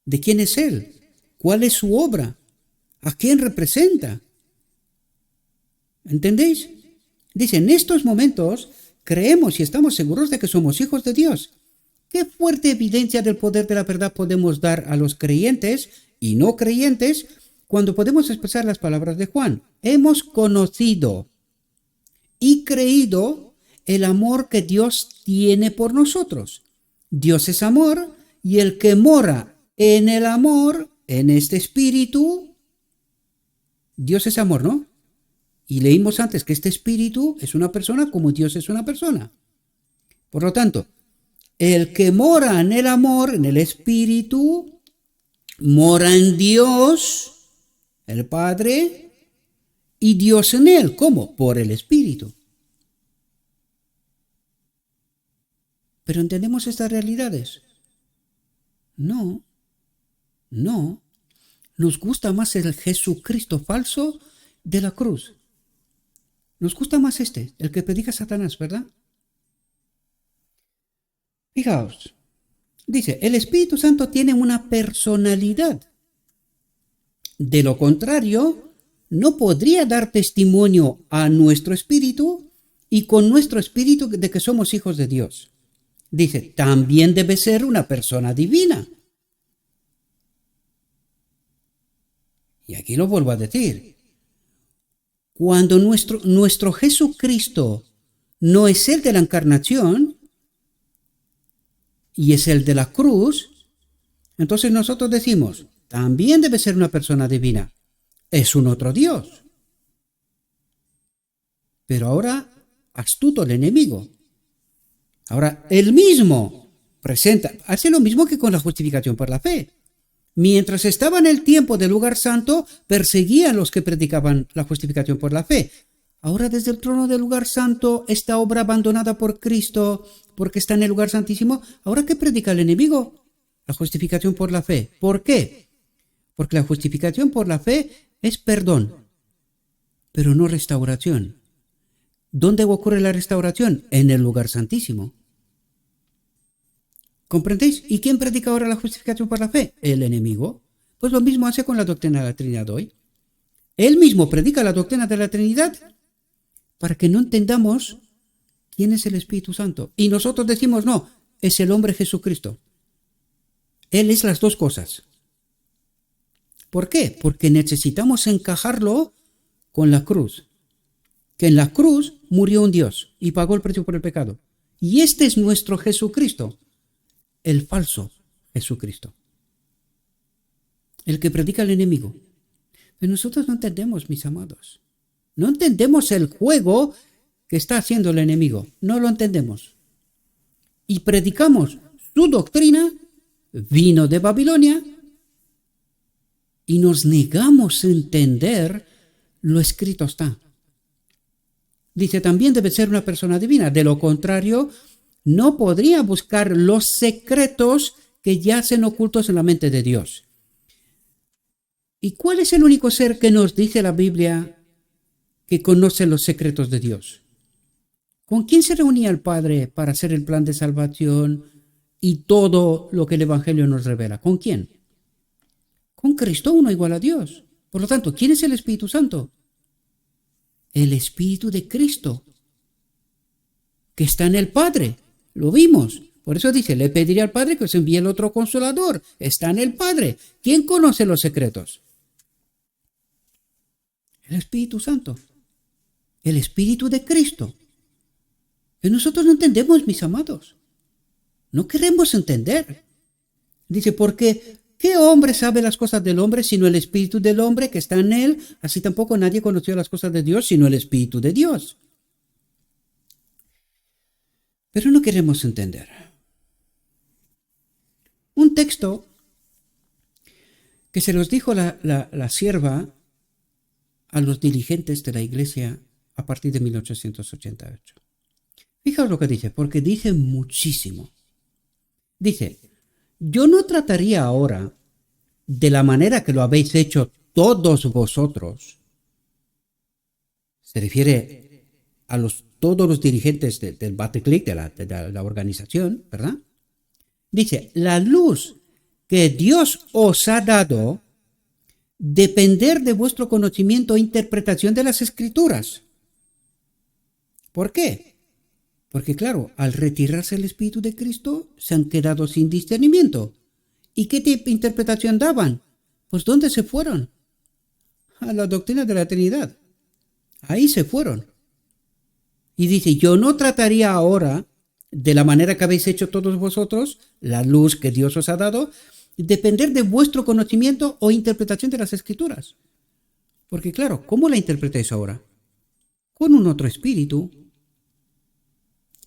¿De quién es Él? ¿Cuál es su obra? ¿A quién representa? ¿Entendéis? Dice, en estos momentos creemos y estamos seguros de que somos hijos de Dios. ¿Qué fuerte evidencia del poder de la verdad podemos dar a los creyentes y no creyentes cuando podemos expresar las palabras de Juan? Hemos conocido y creído el amor que Dios tiene por nosotros. Dios es amor y el que mora en el amor, en este espíritu, Dios es amor, ¿no? Y leímos antes que este espíritu es una persona como Dios es una persona. Por lo tanto, el que mora en el amor, en el espíritu, mora en Dios, el Padre, y Dios en él. ¿Cómo? Por el espíritu. ¿Pero entendemos estas realidades? No. Nos gusta más el Jesucristo falso de la cruz. Nos gusta más el que predica Satanás, ¿verdad? Fijaos, dice, el Espíritu Santo tiene una personalidad. De lo contrario, no podría dar testimonio a nuestro espíritu y con nuestro espíritu de que somos hijos de Dios. Dice, también debe ser una persona divina. Y aquí lo vuelvo a decir. Cuando nuestro Jesucristo no es el de la encarnación y es el de la cruz, entonces nosotros decimos, también debe ser una persona divina. Es un otro Dios. Pero ahora, astuto el enemigo. Ahora, él mismo hace lo mismo que con la justificación por la fe. Mientras estaba en el tiempo del lugar santo, perseguía a los que predicaban la justificación por la fe. Ahora desde el trono del lugar santo, esta obra abandonada por Cristo, porque está en el lugar santísimo, ¿ahora qué predica el enemigo? La justificación por la fe. ¿Por qué? Porque la justificación por la fe es perdón, pero no restauración. ¿Dónde ocurre la restauración? En el lugar santísimo. ¿Comprendéis? ¿Y quién predica ahora la justificación por la fe? El enemigo. Pues lo mismo hace con la doctrina de la Trinidad hoy. Él mismo predica la doctrina de la Trinidad para que no entendamos quién es el Espíritu Santo. Y nosotros decimos, no, es el hombre Jesucristo. Él es las dos cosas. ¿Por qué? Porque necesitamos encajarlo con la cruz. Que en la cruz murió un Dios y pagó el precio por el pecado. Y este es nuestro Jesucristo. El falso Jesucristo. El que predica el enemigo. Pero nosotros no entendemos, mis amados. No entendemos el juego que está haciendo el enemigo. No lo entendemos. Y predicamos su doctrina, vino de Babilonia, y nos negamos a entender lo escrito está. Dice, también debe ser una persona divina. De lo contrario, no podría buscar los secretos que yacen ocultos en la mente de Dios. ¿Y cuál es el único ser que nos dice la Biblia que conoce los secretos de Dios? ¿Con quién se reunía el Padre para hacer el plan de salvación y todo lo que el Evangelio nos revela? ¿Con quién? Con Cristo, uno igual a Dios. Por lo tanto, ¿quién es el Espíritu Santo? El Espíritu de Cristo, que está en el Padre. Lo vimos. Por eso dice, le pediré al Padre que os envíe el otro Consolador. Está en el Padre. ¿Quién conoce los secretos? El Espíritu Santo. El Espíritu de Cristo. Que nosotros no entendemos, mis amados. No queremos entender. Dice, porque ¿qué hombre sabe las cosas del hombre sino el Espíritu del hombre que está en él? Así tampoco nadie conoció las cosas de Dios sino el Espíritu de Dios. Pero no queremos entender. Un texto que se los dijo la sierva a los dirigentes de la iglesia a partir de 1888. Fijaos lo que dice, porque dice muchísimo. Dice, yo no trataría ahora de la manera que lo habéis hecho todos vosotros. Se refiere a todos los dirigentes del Bataclic, de la organización, ¿verdad? Dice, la luz que Dios os ha dado depender de vuestro conocimiento e interpretación de las Escrituras. ¿Por qué? Porque claro, al retirarse el Espíritu de Cristo, se han quedado sin discernimiento. ¿Y qué tipo de interpretación daban? Pues ¿dónde se fueron? A la doctrina de la Trinidad. Ahí se fueron. Y dice, yo no trataría ahora, de la manera que habéis hecho todos vosotros, la luz que Dios os ha dado, depender de vuestro conocimiento o interpretación de las Escrituras. Porque claro, ¿cómo la interpretáis ahora? Con un otro espíritu.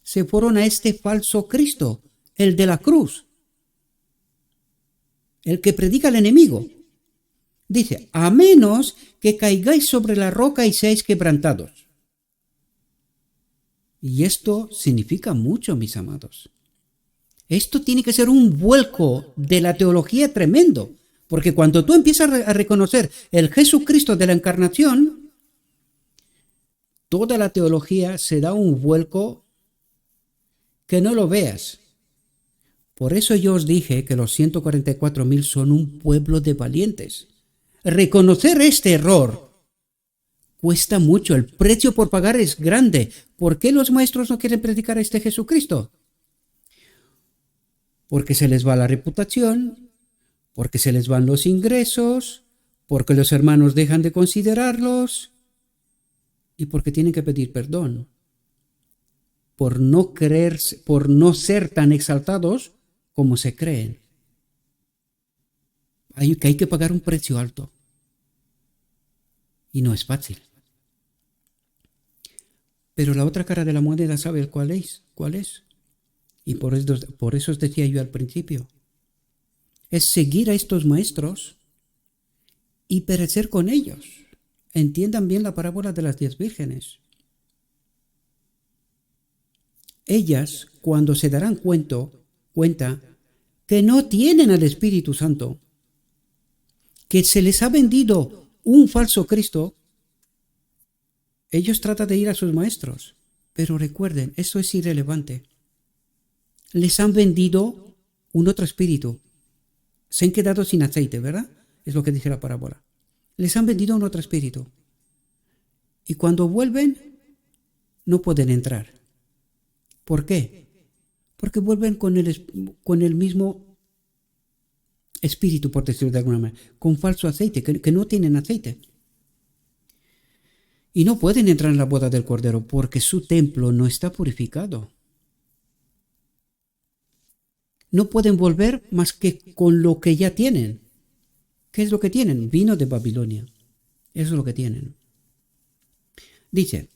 Se fueron a este falso Cristo, el de la cruz, el que predica al enemigo. Dice, a menos que caigáis sobre la roca y seáis quebrantados. Y esto significa mucho, mis amados. Esto tiene que ser un vuelco de la teología tremendo, porque cuando tú empiezas a reconocer el Jesucristo de la encarnación, toda la teología se da un vuelco que no lo veas. Por eso yo os dije que los 144.000 son un pueblo de valientes. Reconocer este error cuesta mucho, el precio por pagar es grande. ¿Por qué los maestros no quieren predicar a este Jesucristo? Porque se les va la reputación, porque se les van los ingresos, porque los hermanos dejan de considerarlos y porque tienen que pedir perdón por no creerse, por no ser tan exaltados como se creen. Hay que pagar un precio alto y no es fácil. Pero la otra cara de la moneda, ¿sabe cuál es? Y por eso os decía yo al principio, es seguir a estos maestros y perecer con ellos. Entiendan bien la parábola de las 10 vírgenes. Ellas, cuando se darán cuenta que no tienen al Espíritu Santo, que se les ha vendido un falso Cristo, ellos tratan de ir a sus maestros. Pero recuerden, eso es irrelevante. Les han vendido un otro espíritu. Se han quedado sin aceite, ¿verdad? Es lo que dice la parábola. Les han vendido un otro espíritu. Y cuando vuelven, no pueden entrar. ¿Por qué? Porque vuelven con el mismo espíritu, por decirlo de alguna manera, con falso aceite, que no tienen aceite. Y no pueden entrar en la boda del Cordero porque su templo no está purificado. No pueden volver más que con lo que ya tienen. ¿Qué es lo que tienen? Vino de Babilonia. Eso es lo que tienen. Dice,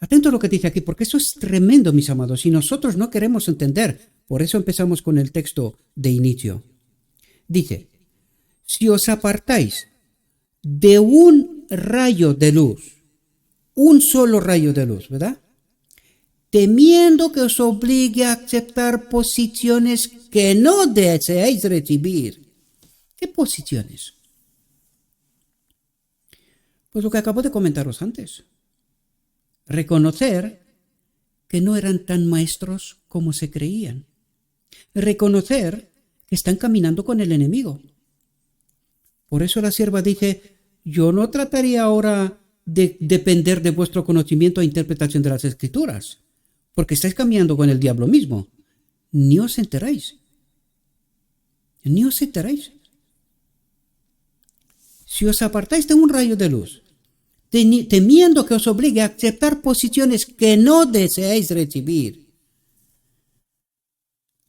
atento a lo que dice aquí, porque eso es tremendo, mis amados, y nosotros no queremos entender. Por eso empezamos con el texto de inicio. Dice, si os apartáis de un rayo de luz, un solo rayo de luz, ¿verdad? Temiendo que os obligue a aceptar posiciones que no deseáis recibir. ¿Qué posiciones? Pues lo que acabo de comentaros antes. Reconocer que no eran tan maestros como se creían. Reconocer que están caminando con el enemigo. Por eso la sierva dice, yo no trataría ahora de depender de vuestro conocimiento e interpretación de las Escrituras, porque estáis caminando con el diablo mismo. Ni os enteráis. Ni os enteráis. Si os apartáis de un rayo de luz, temiendo que os obligue a aceptar posiciones que no deseáis recibir,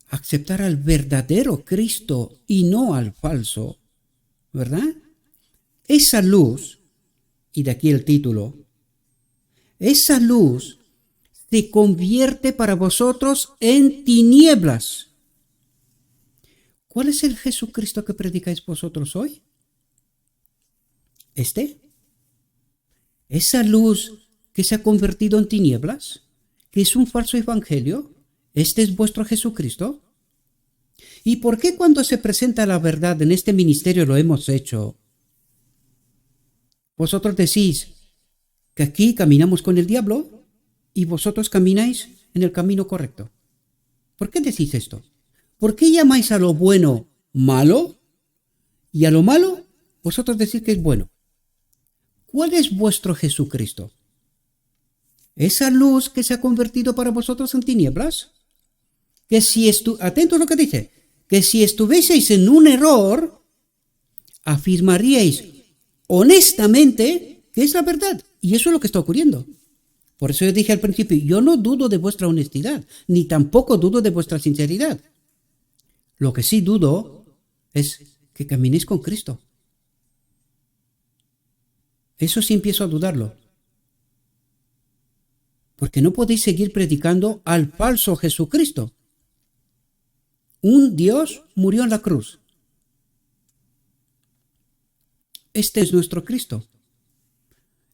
aceptar al verdadero Cristo y no al falso, ¿verdad? Esa luz, y de aquí el título, esa luz se convierte para vosotros en tinieblas. ¿Cuál es el Jesucristo que predicáis vosotros hoy? Esa luz que se ha convertido en tinieblas, que es un falso evangelio, ¿este es vuestro Jesucristo? ¿Y por qué cuando se presenta la verdad en este ministerio lo hemos hecho? Vosotros decís que aquí caminamos con el diablo y vosotros camináis en el camino correcto. ¿Por qué decís esto? ¿Por qué llamáis a lo bueno malo y a lo malo vosotros decís que es bueno? ¿Cuál es vuestro Jesucristo? ¿Esa luz que se ha convertido para vosotros en tinieblas? Que si atento a lo que dice, que si estuvieseis en un error, afirmaríais honestamente que es la verdad. Y eso es lo que está ocurriendo. Por eso yo dije al principio, yo no dudo de vuestra honestidad, ni tampoco dudo de vuestra sinceridad. Lo que sí dudo es que caminéis con Cristo. Eso sí empiezo a dudarlo. Porque no podéis seguir predicando al falso Jesucristo. Un Dios murió en la cruz. Este es nuestro Cristo.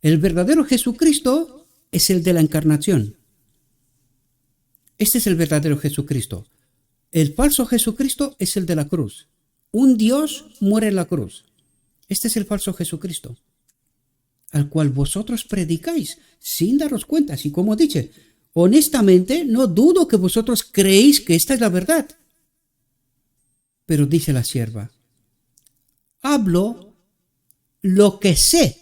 El verdadero Jesucristo es el de la encarnación. Este es el verdadero Jesucristo. El falso Jesucristo es el de la cruz. Un Dios muere en la cruz. Este es el falso Jesucristo, al cual vosotros predicáis sin daros cuenta. Y como dice, honestamente no dudo que vosotros creéis que esta es la verdad. Pero dice la sierva, hablo lo que sé.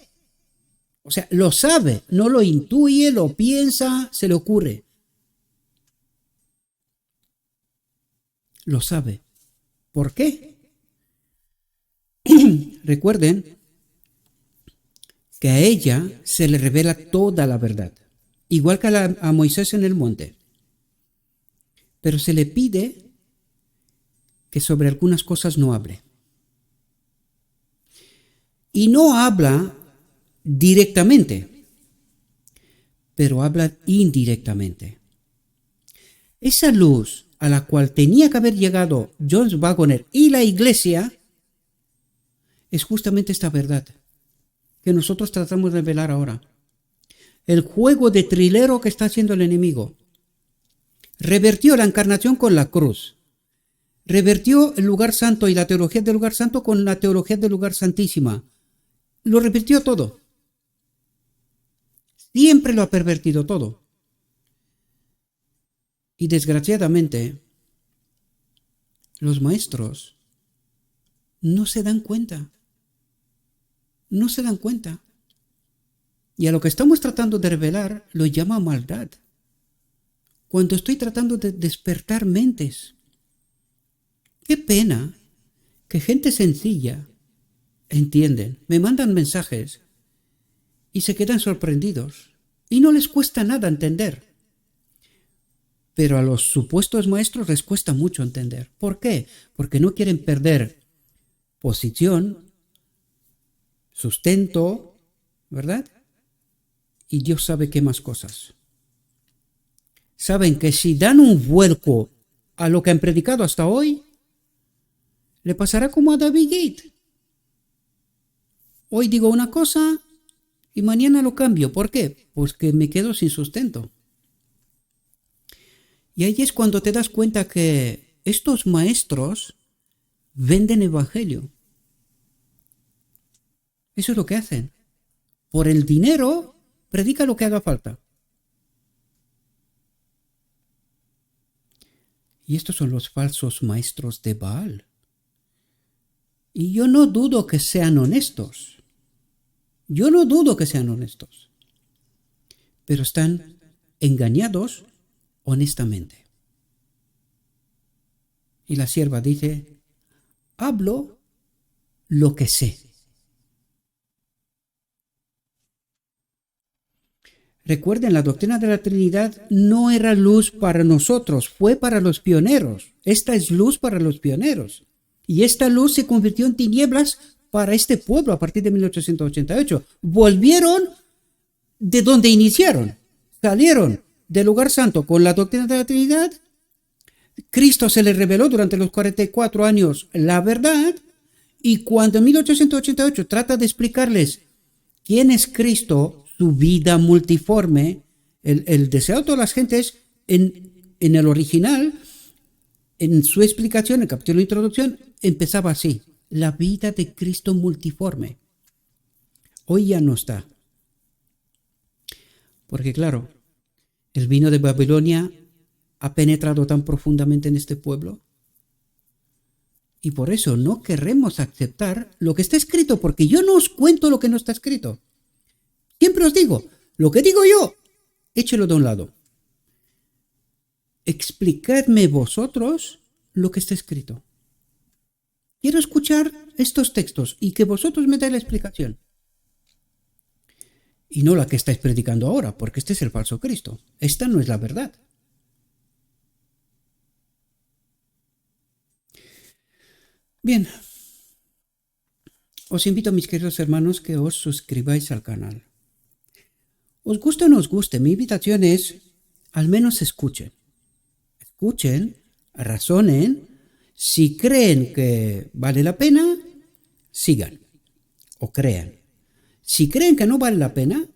O sea, lo sabe, no lo intuye, lo piensa, se le ocurre. Lo sabe. ¿Por qué? Recuerden que a ella se le revela toda la verdad, igual que a Moisés en el monte. Pero se le pide que sobre algunas cosas no hable. Y no habla directamente, pero habla indirectamente. Esa luz a la cual tenía que haber llegado John Waggoner y la Iglesia es justamente esta verdad que nosotros tratamos de revelar ahora. El juego de trilero que está haciendo el enemigo. Revertió la encarnación con la cruz. Revertió el lugar santo y la teología del lugar santo con la teología del lugar santísima. Lo revirtió todo. Siempre lo ha pervertido todo. Y desgraciadamente, los maestros no se dan cuenta. No se dan cuenta. Y a lo que estamos tratando de revelar lo llama maldad. Cuando estoy tratando de despertar mentes. Qué pena que gente sencilla, entienden, me mandan mensajes y se quedan sorprendidos y no les cuesta nada entender. Pero a los supuestos maestros les cuesta mucho entender. ¿Por qué? Porque no quieren perder posición, sustento, ¿verdad? Y Dios sabe qué más cosas. Saben que si dan un vuelco a lo que han predicado hasta hoy, le pasará como a David Gate. Hoy digo una cosa y mañana lo cambio. ¿Por qué? Pues que me quedo sin sustento. Y ahí es cuando te das cuenta que estos maestros venden evangelio. Eso es lo que hacen. Por el dinero, predica lo que haga falta. Y estos son los falsos maestros de Baal. Y yo no dudo que sean honestos. Yo no dudo que sean honestos. Pero están engañados honestamente. Y la sierva dice, hablo lo que sé. Recuerden, la doctrina de la Trinidad no era luz para nosotros, fue para los pioneros. Esta es luz para los pioneros. Y esta luz se convirtió en tinieblas para este pueblo a partir de 1888. Volvieron de donde iniciaron. Salieron del lugar santo con la doctrina de la Trinidad. Cristo se les reveló durante los 44 años la verdad. Y cuando en 1888 trata de explicarles quién es Cristo, su vida multiforme, el deseo de todas las gentes en el original En su explicación, en el capítulo de introducción, empezaba así: la vida de Cristo multiforme. Hoy ya no está. Porque claro, el vino de Babilonia ha penetrado tan profundamente en este pueblo. Y por eso no queremos aceptar lo que está escrito, porque yo no os cuento lo que no está escrito. Siempre os digo, lo que digo yo, échelo de un lado. Explicadme vosotros lo que está escrito. Quiero escuchar estos textos y que vosotros me dais la explicación. Y no la que estáis predicando ahora, porque este es el falso Cristo. Esta no es la verdad. Bien, os invito, mis queridos hermanos, que os suscribáis al canal. Os guste o no os guste, mi invitación es, al menos escuchen. Escuchen, razonen, si creen que vale la pena, sigan o crean. Si creen que no vale la pena,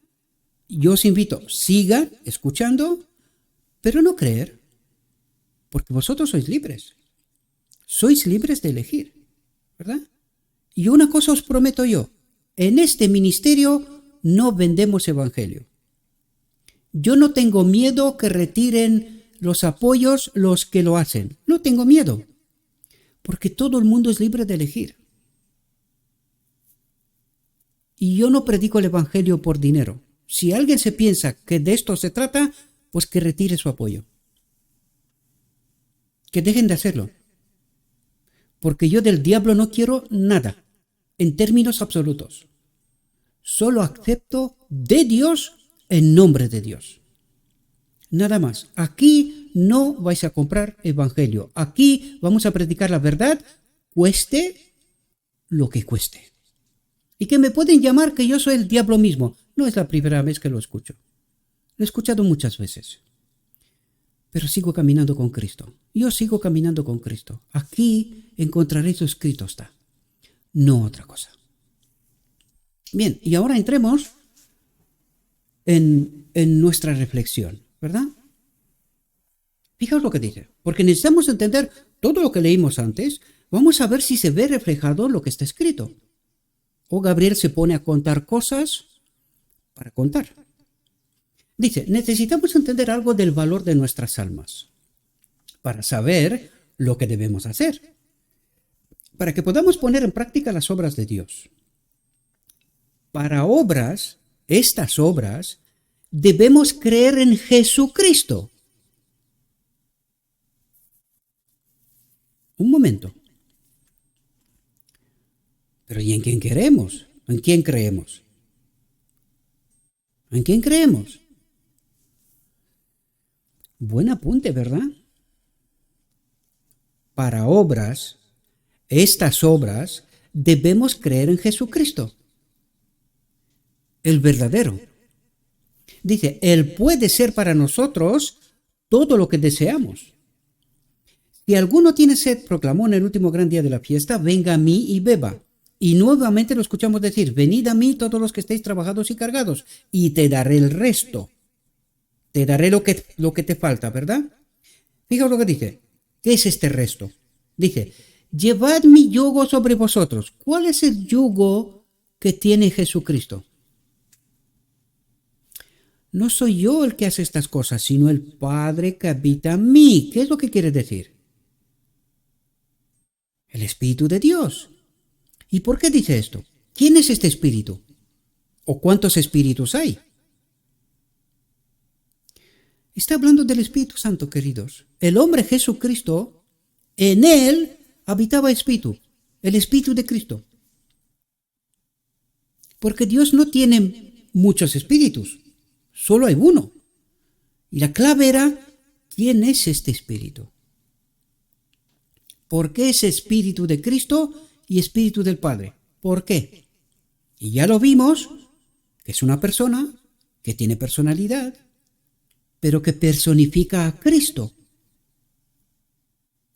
yo os invito, sigan escuchando, pero no creer, porque vosotros sois libres. Sois libres de elegir, ¿verdad? Y una cosa os prometo yo, en este ministerio no vendemos evangelio. Yo no tengo miedo que retiren los apoyos los que lo hacen. No tengo miedo, porque todo el mundo es libre de elegir. Y yo no predico el evangelio por dinero. Si alguien se piensa que de esto se trata, pues que retire su apoyo. Que dejen de hacerlo. Porque yo del diablo no quiero nada, en términos absolutos. Solo acepto de Dios en nombre de Dios. Nada más. Aquí no vais a comprar evangelio. Aquí vamos a predicar la verdad, cueste lo que cueste. Y que me pueden llamar que yo soy el diablo mismo. No es la primera vez que lo escucho. Lo he escuchado muchas veces. Pero sigo caminando con Cristo. Yo sigo caminando con Cristo. Aquí encontraréis escrito está. No otra cosa. Bien, y ahora entremos en nuestra reflexión, ¿verdad? Fijaos lo que dice. Porque necesitamos entender todo lo que leímos antes. Vamos a ver si se ve reflejado lo que está escrito. O Gabriel se pone a contar cosas para contar. Dice, necesitamos entender algo del valor de nuestras almas para saber lo que debemos hacer, para que podamos poner en práctica las obras de Dios. Para obras, estas obras, debemos creer en Jesucristo. Un momento. Pero ¿y en quién creemos? ¿En quién creemos? ¿En quién creemos? Buen apunte, ¿verdad? Para obras, estas obras, debemos creer en Jesucristo, el verdadero. Dice, Él puede ser para nosotros todo lo que deseamos. Si alguno tiene sed, proclamó en el último gran día de la fiesta, venga a mí y beba. Y nuevamente lo escuchamos decir, venid a mí todos los que estéis trabajados y cargados, y te daré el resto. Te daré lo que te falta, ¿verdad? Fijaos lo que dice. ¿Qué es este resto? Dice, llevad mi yugo sobre vosotros. ¿Cuál es el yugo que tiene Jesucristo? No soy yo el que hace estas cosas, sino el Padre que habita en mí. ¿Qué es lo que quiere decir? El Espíritu de Dios. ¿Y por qué dice esto? ¿Quién es este Espíritu? ¿O cuántos espíritus hay? Está hablando del Espíritu Santo, queridos. El hombre Jesucristo, en él habitaba Espíritu, el Espíritu de Cristo. Porque Dios no tiene muchos espíritus, solo hay uno. Y la clave era, ¿quién es este Espíritu? ¿Por qué es Espíritu de Cristo y Espíritu del Padre? ¿Por qué? Y ya lo vimos, que es una persona que tiene personalidad, pero que personifica a Cristo.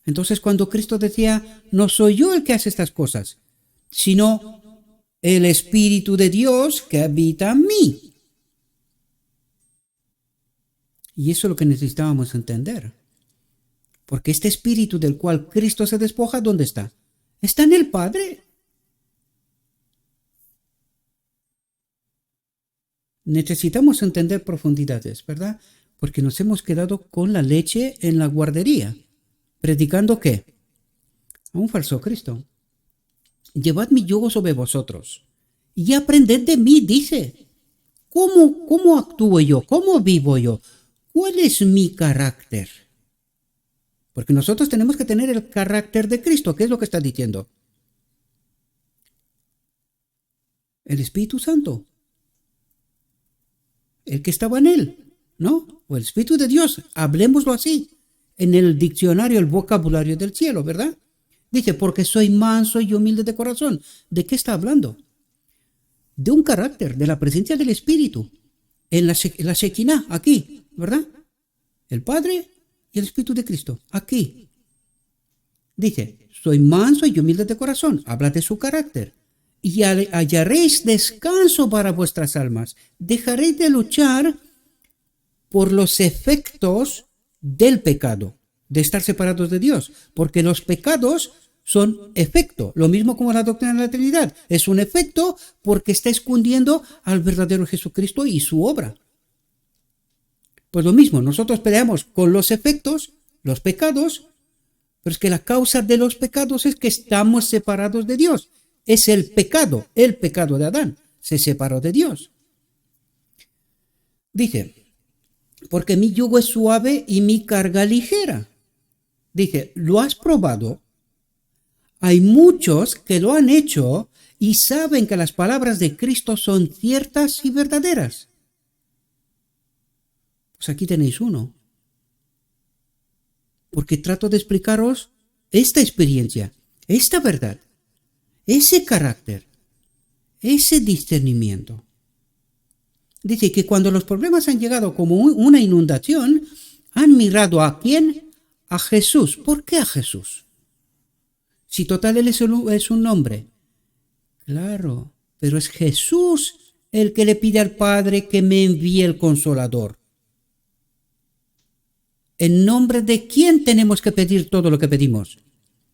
Entonces, cuando Cristo decía, no soy yo el que hace estas cosas, sino el Espíritu de Dios que habita en mí. Y eso es lo que necesitábamos entender. Porque este espíritu del cual Cristo se despoja, ¿dónde está? Está en el Padre. Necesitamos entender profundidades, ¿verdad? Porque nos hemos quedado con la leche en la guardería. ¿Predicando qué? A un falso Cristo. Llevad mi yugo sobre vosotros y aprended de mí, dice. ¿Cómo actúo yo? ¿Cómo vivo yo? ¿Cuál es mi carácter? Porque nosotros tenemos que tener el carácter de Cristo. ¿Qué es lo que está diciendo? El Espíritu Santo. El que estaba en él, ¿no? O el Espíritu de Dios. Hablemoslo así. En el diccionario, el vocabulario del cielo, ¿verdad? Dice, porque soy manso y humilde de corazón. ¿De qué está hablando? De un carácter, de la presencia del Espíritu. En la Shekinah, aquí, ¿verdad? El Padre y el Espíritu de Cristo, aquí. Dice, soy manso y humilde de corazón. Habla de su carácter. Y hallaréis descanso para vuestras almas. Dejaréis de luchar por los efectos del pecado, de estar separados de Dios. Porque los pecados son efecto, lo mismo como la doctrina de la Trinidad. Es un efecto porque está escondiendo al verdadero Jesucristo y su obra. Pues lo mismo, nosotros peleamos con los efectos, los pecados, pero es que la causa de los pecados es que estamos separados de Dios. Es el pecado de Adán, se separó de Dios. Dice, porque mi yugo es suave y mi carga ligera. Dice, ¿lo has probado? Hay muchos que lo han hecho y saben que las palabras de Cristo son ciertas y verdaderas. Pues aquí tenéis uno. Porque trato de explicaros esta experiencia, esta verdad, ese carácter, ese discernimiento. Dice que cuando los problemas han llegado como una inundación, han mirado ¿a quién? A Jesús. ¿Por qué a Jesús? Si total él es un nombre. Claro, pero es Jesús el que le pide al Padre que me envíe el Consolador. ¿En nombre de quién tenemos que pedir todo lo que pedimos?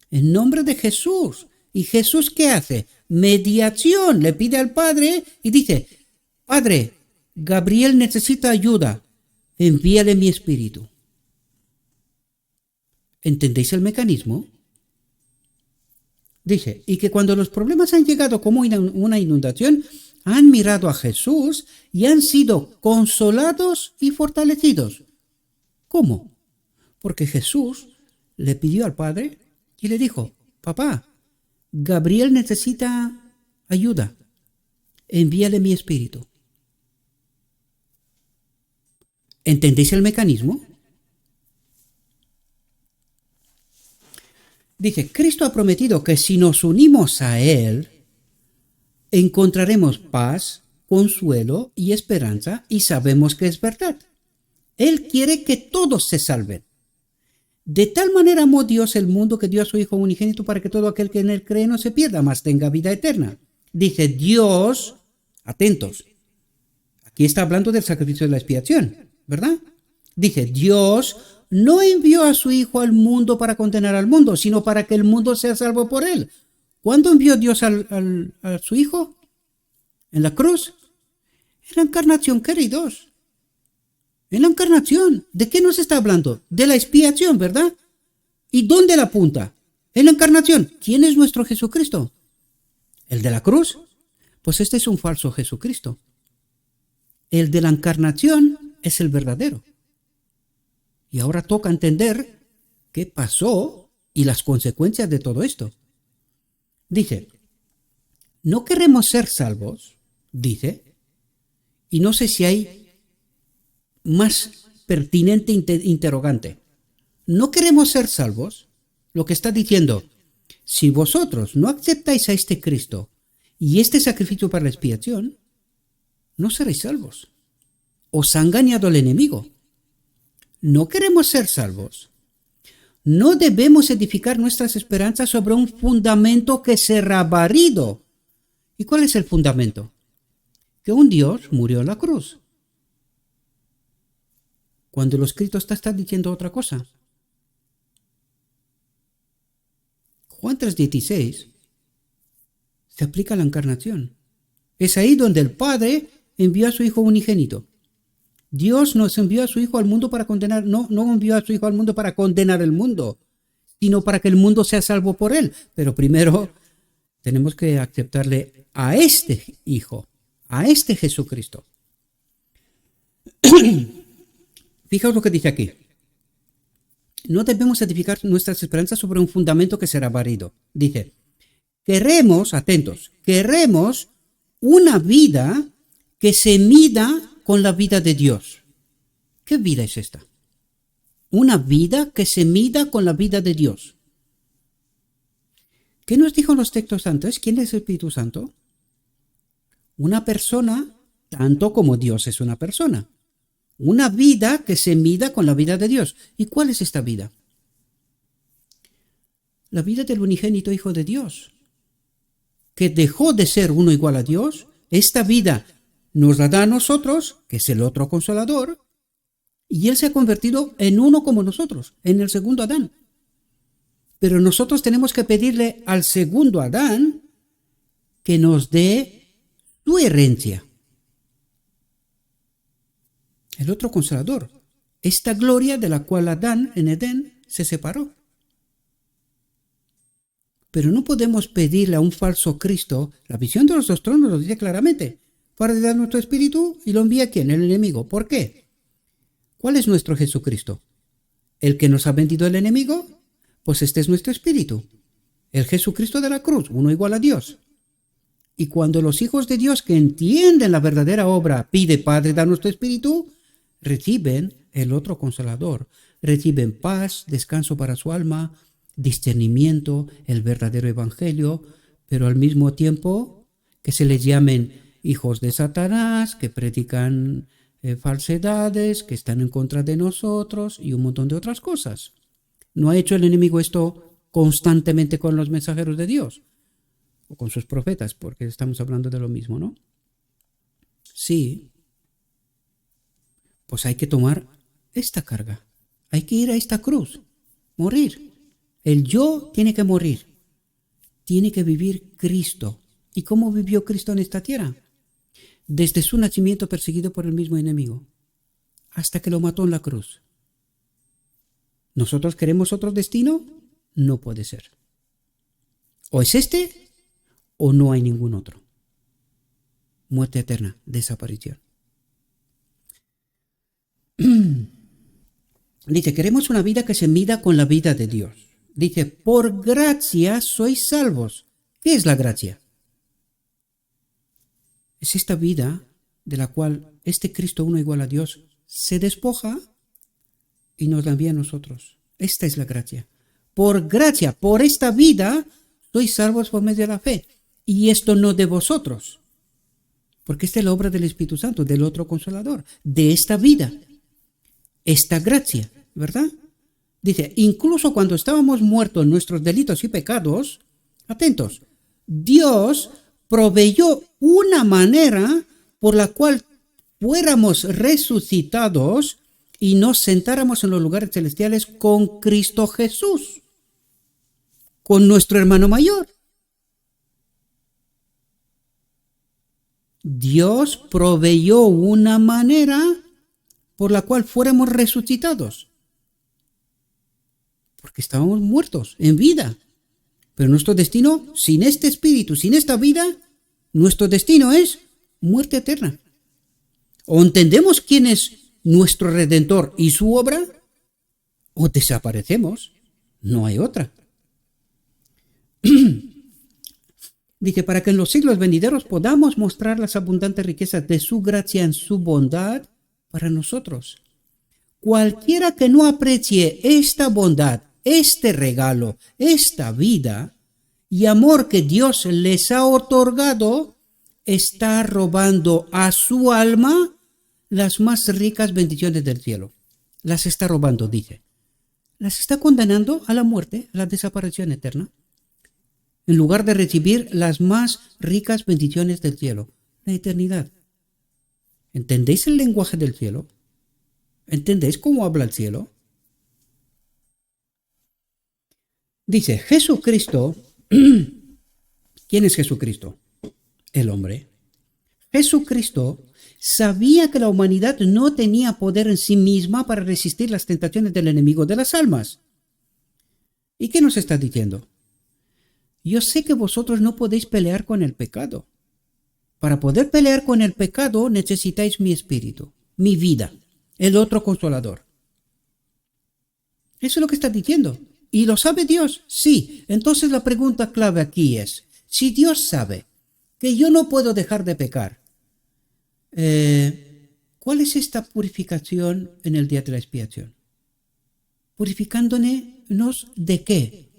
En nombre de Jesús. ¿Y Jesús qué hace? Mediación. Le pide al Padre y dice, Padre, Gabriel necesita ayuda. Envíale mi espíritu. ¿Entendéis el mecanismo? Dice, y que cuando los problemas han llegado como una inundación, han mirado a Jesús y han sido consolados y fortalecidos. ¿Cómo? Porque Jesús le pidió al Padre y le dijo, papá, Gabriel necesita ayuda, envíale mi espíritu. ¿Entendéis el mecanismo? Dice, Cristo ha prometido que si nos unimos a Él, encontraremos paz, consuelo y esperanza, y sabemos que es verdad. Él quiere que todos se salven. De tal manera amó Dios el mundo que dio a su Hijo unigénito para que todo aquel que en Él cree no se pierda, mas tenga vida eterna. Dice Dios, atentos, aquí está hablando del sacrificio de la expiación, ¿verdad? Dice, Dios no envió a su Hijo al mundo para condenar al mundo, sino para que el mundo sea salvo por Él. ¿Cuándo envió Dios a su Hijo? En la cruz. En la encarnación, queridos. En la encarnación. ¿De qué nos está hablando? De la expiación, ¿verdad? ¿Y dónde la apunta? En la encarnación. ¿Quién es nuestro Jesucristo? ¿El de la cruz? Pues este es un falso Jesucristo. El de la encarnación es el verdadero. Y ahora toca entender qué pasó y las consecuencias de todo esto. Dice, no queremos ser salvos, dice, y no sé si hay más pertinente interrogante. No queremos ser salvos, lo que está diciendo, si vosotros no aceptáis a este Cristo y este sacrificio para la expiación, no seréis salvos. Os ha engañado el enemigo. No queremos ser salvos. No debemos edificar nuestras esperanzas sobre un fundamento que será barrido. ¿Y cuál es el fundamento? Que un Dios murió en la cruz. Cuando lo escrito está diciendo otra cosa. Juan 3:16 se aplica a la encarnación. Es ahí donde el Padre envió a su Hijo unigénito. Dios nos envió a su Hijo al mundo para condenar, no envió a su Hijo al mundo para condenar el mundo, sino para que el mundo sea salvo por él. Pero primero tenemos que aceptarle a este Hijo, a este Jesucristo. Fijaos lo que dice aquí. No debemos edificar nuestras esperanzas sobre un fundamento que será barrido. Dice, queremos, atentos, queremos una vida que se mida con la vida de Dios. ¿Qué vida es esta? Una vida que se mida con la vida de Dios. ¿Qué nos dijo en los textos antes? ¿Quién es el Espíritu Santo? Una persona, tanto como Dios es una persona. Una vida que se mida con la vida de Dios. ¿Y cuál es esta vida? La vida del unigénito Hijo de Dios, que dejó de ser uno igual a Dios. Esta vida nos la da a nosotros, que es el otro Consolador, y Él se ha convertido en uno como nosotros, en el segundo Adán. Pero nosotros tenemos que pedirle al segundo Adán que nos dé su herencia. El otro Consolador, esta gloria de la cual Adán en Edén se separó. Pero no podemos pedirle a un falso Cristo. La visión de los dos tronos lo dice claramente. Para dar nuestro espíritu y lo envía a ¿quién? El enemigo. ¿Por qué? ¿Cuál es nuestro Jesucristo? ¿El que nos ha vendido el enemigo? Pues este es nuestro espíritu. El Jesucristo de la cruz, uno igual a Dios. Y cuando los hijos de Dios que entienden la verdadera obra pide Padre, da nuestro espíritu, reciben el otro Consolador. Reciben paz, descanso para su alma, discernimiento, el verdadero evangelio, pero al mismo tiempo que se les llamen hijos de Satanás, que predican falsedades, que están en contra de nosotros y un montón de otras cosas. ¿No ha hecho el enemigo esto constantemente con los mensajeros de Dios? O con sus profetas, porque estamos hablando de lo mismo, ¿no? Sí. Pues hay que tomar esta carga. Hay que ir a esta cruz, morir. El yo tiene que morir. Tiene que vivir Cristo. ¿Y cómo vivió Cristo en esta tierra? Desde su nacimiento perseguido por el mismo enemigo, hasta que lo mató en la cruz. ¿Nosotros queremos otro destino? No puede ser. O es este, o no hay ningún otro. Muerte eterna, desaparición. Dice, queremos una vida que se mida con la vida de Dios. Dice, por gracia sois salvos. ¿Qué es la gracia? Es esta vida de la cual este Cristo uno igual a Dios se despoja y nos la envía a nosotros. Esta es la gracia. Por gracia, por esta vida, sois salvos por medio de la fe. Y esto no de vosotros, porque esta es la obra del Espíritu Santo, del otro Consolador, de esta vida, esta gracia, ¿verdad? Dice, incluso cuando estábamos muertos en nuestros delitos y pecados, atentos, Dios proveyó una manera por la cual fuéramos resucitados y nos sentáramos en los lugares celestiales con Cristo Jesús, con nuestro hermano mayor. Dios proveyó una manera por la cual fuéramos resucitados, porque estábamos muertos en vida. Pero nuestro destino, sin este espíritu, sin esta vida, nuestro destino es muerte eterna. O entendemos quién es nuestro Redentor y su obra, o desaparecemos. No hay otra. Dice, para que en los siglos venideros podamos mostrar las abundantes riquezas de su gracia en su bondad para nosotros. Cualquiera que no aprecie esta bondad, este regalo, esta vida y amor que Dios les ha otorgado, está robando a su alma las más ricas bendiciones del cielo. Las está robando, dice. Las está condenando a la muerte, a la desaparición eterna, en lugar de recibir las más ricas bendiciones del cielo, la eternidad. ¿Entendéis el lenguaje del cielo? ¿Entendéis cómo habla el cielo? Dice, Jesucristo, ¿quién es Jesucristo? El hombre. Jesucristo sabía que la humanidad no tenía poder en sí misma para resistir las tentaciones del enemigo de las almas. ¿Y qué nos está diciendo? Yo sé que vosotros no podéis pelear con el pecado. Para poder pelear con el pecado necesitáis mi espíritu, mi vida, el otro consolador. Eso es lo que está diciendo. ¿Y lo sabe Dios? Sí. Entonces la pregunta clave aquí es, si Dios sabe que yo no puedo dejar de pecar, ¿cuál es esta purificación en el día de la expiación? ¿Purificándonos de qué?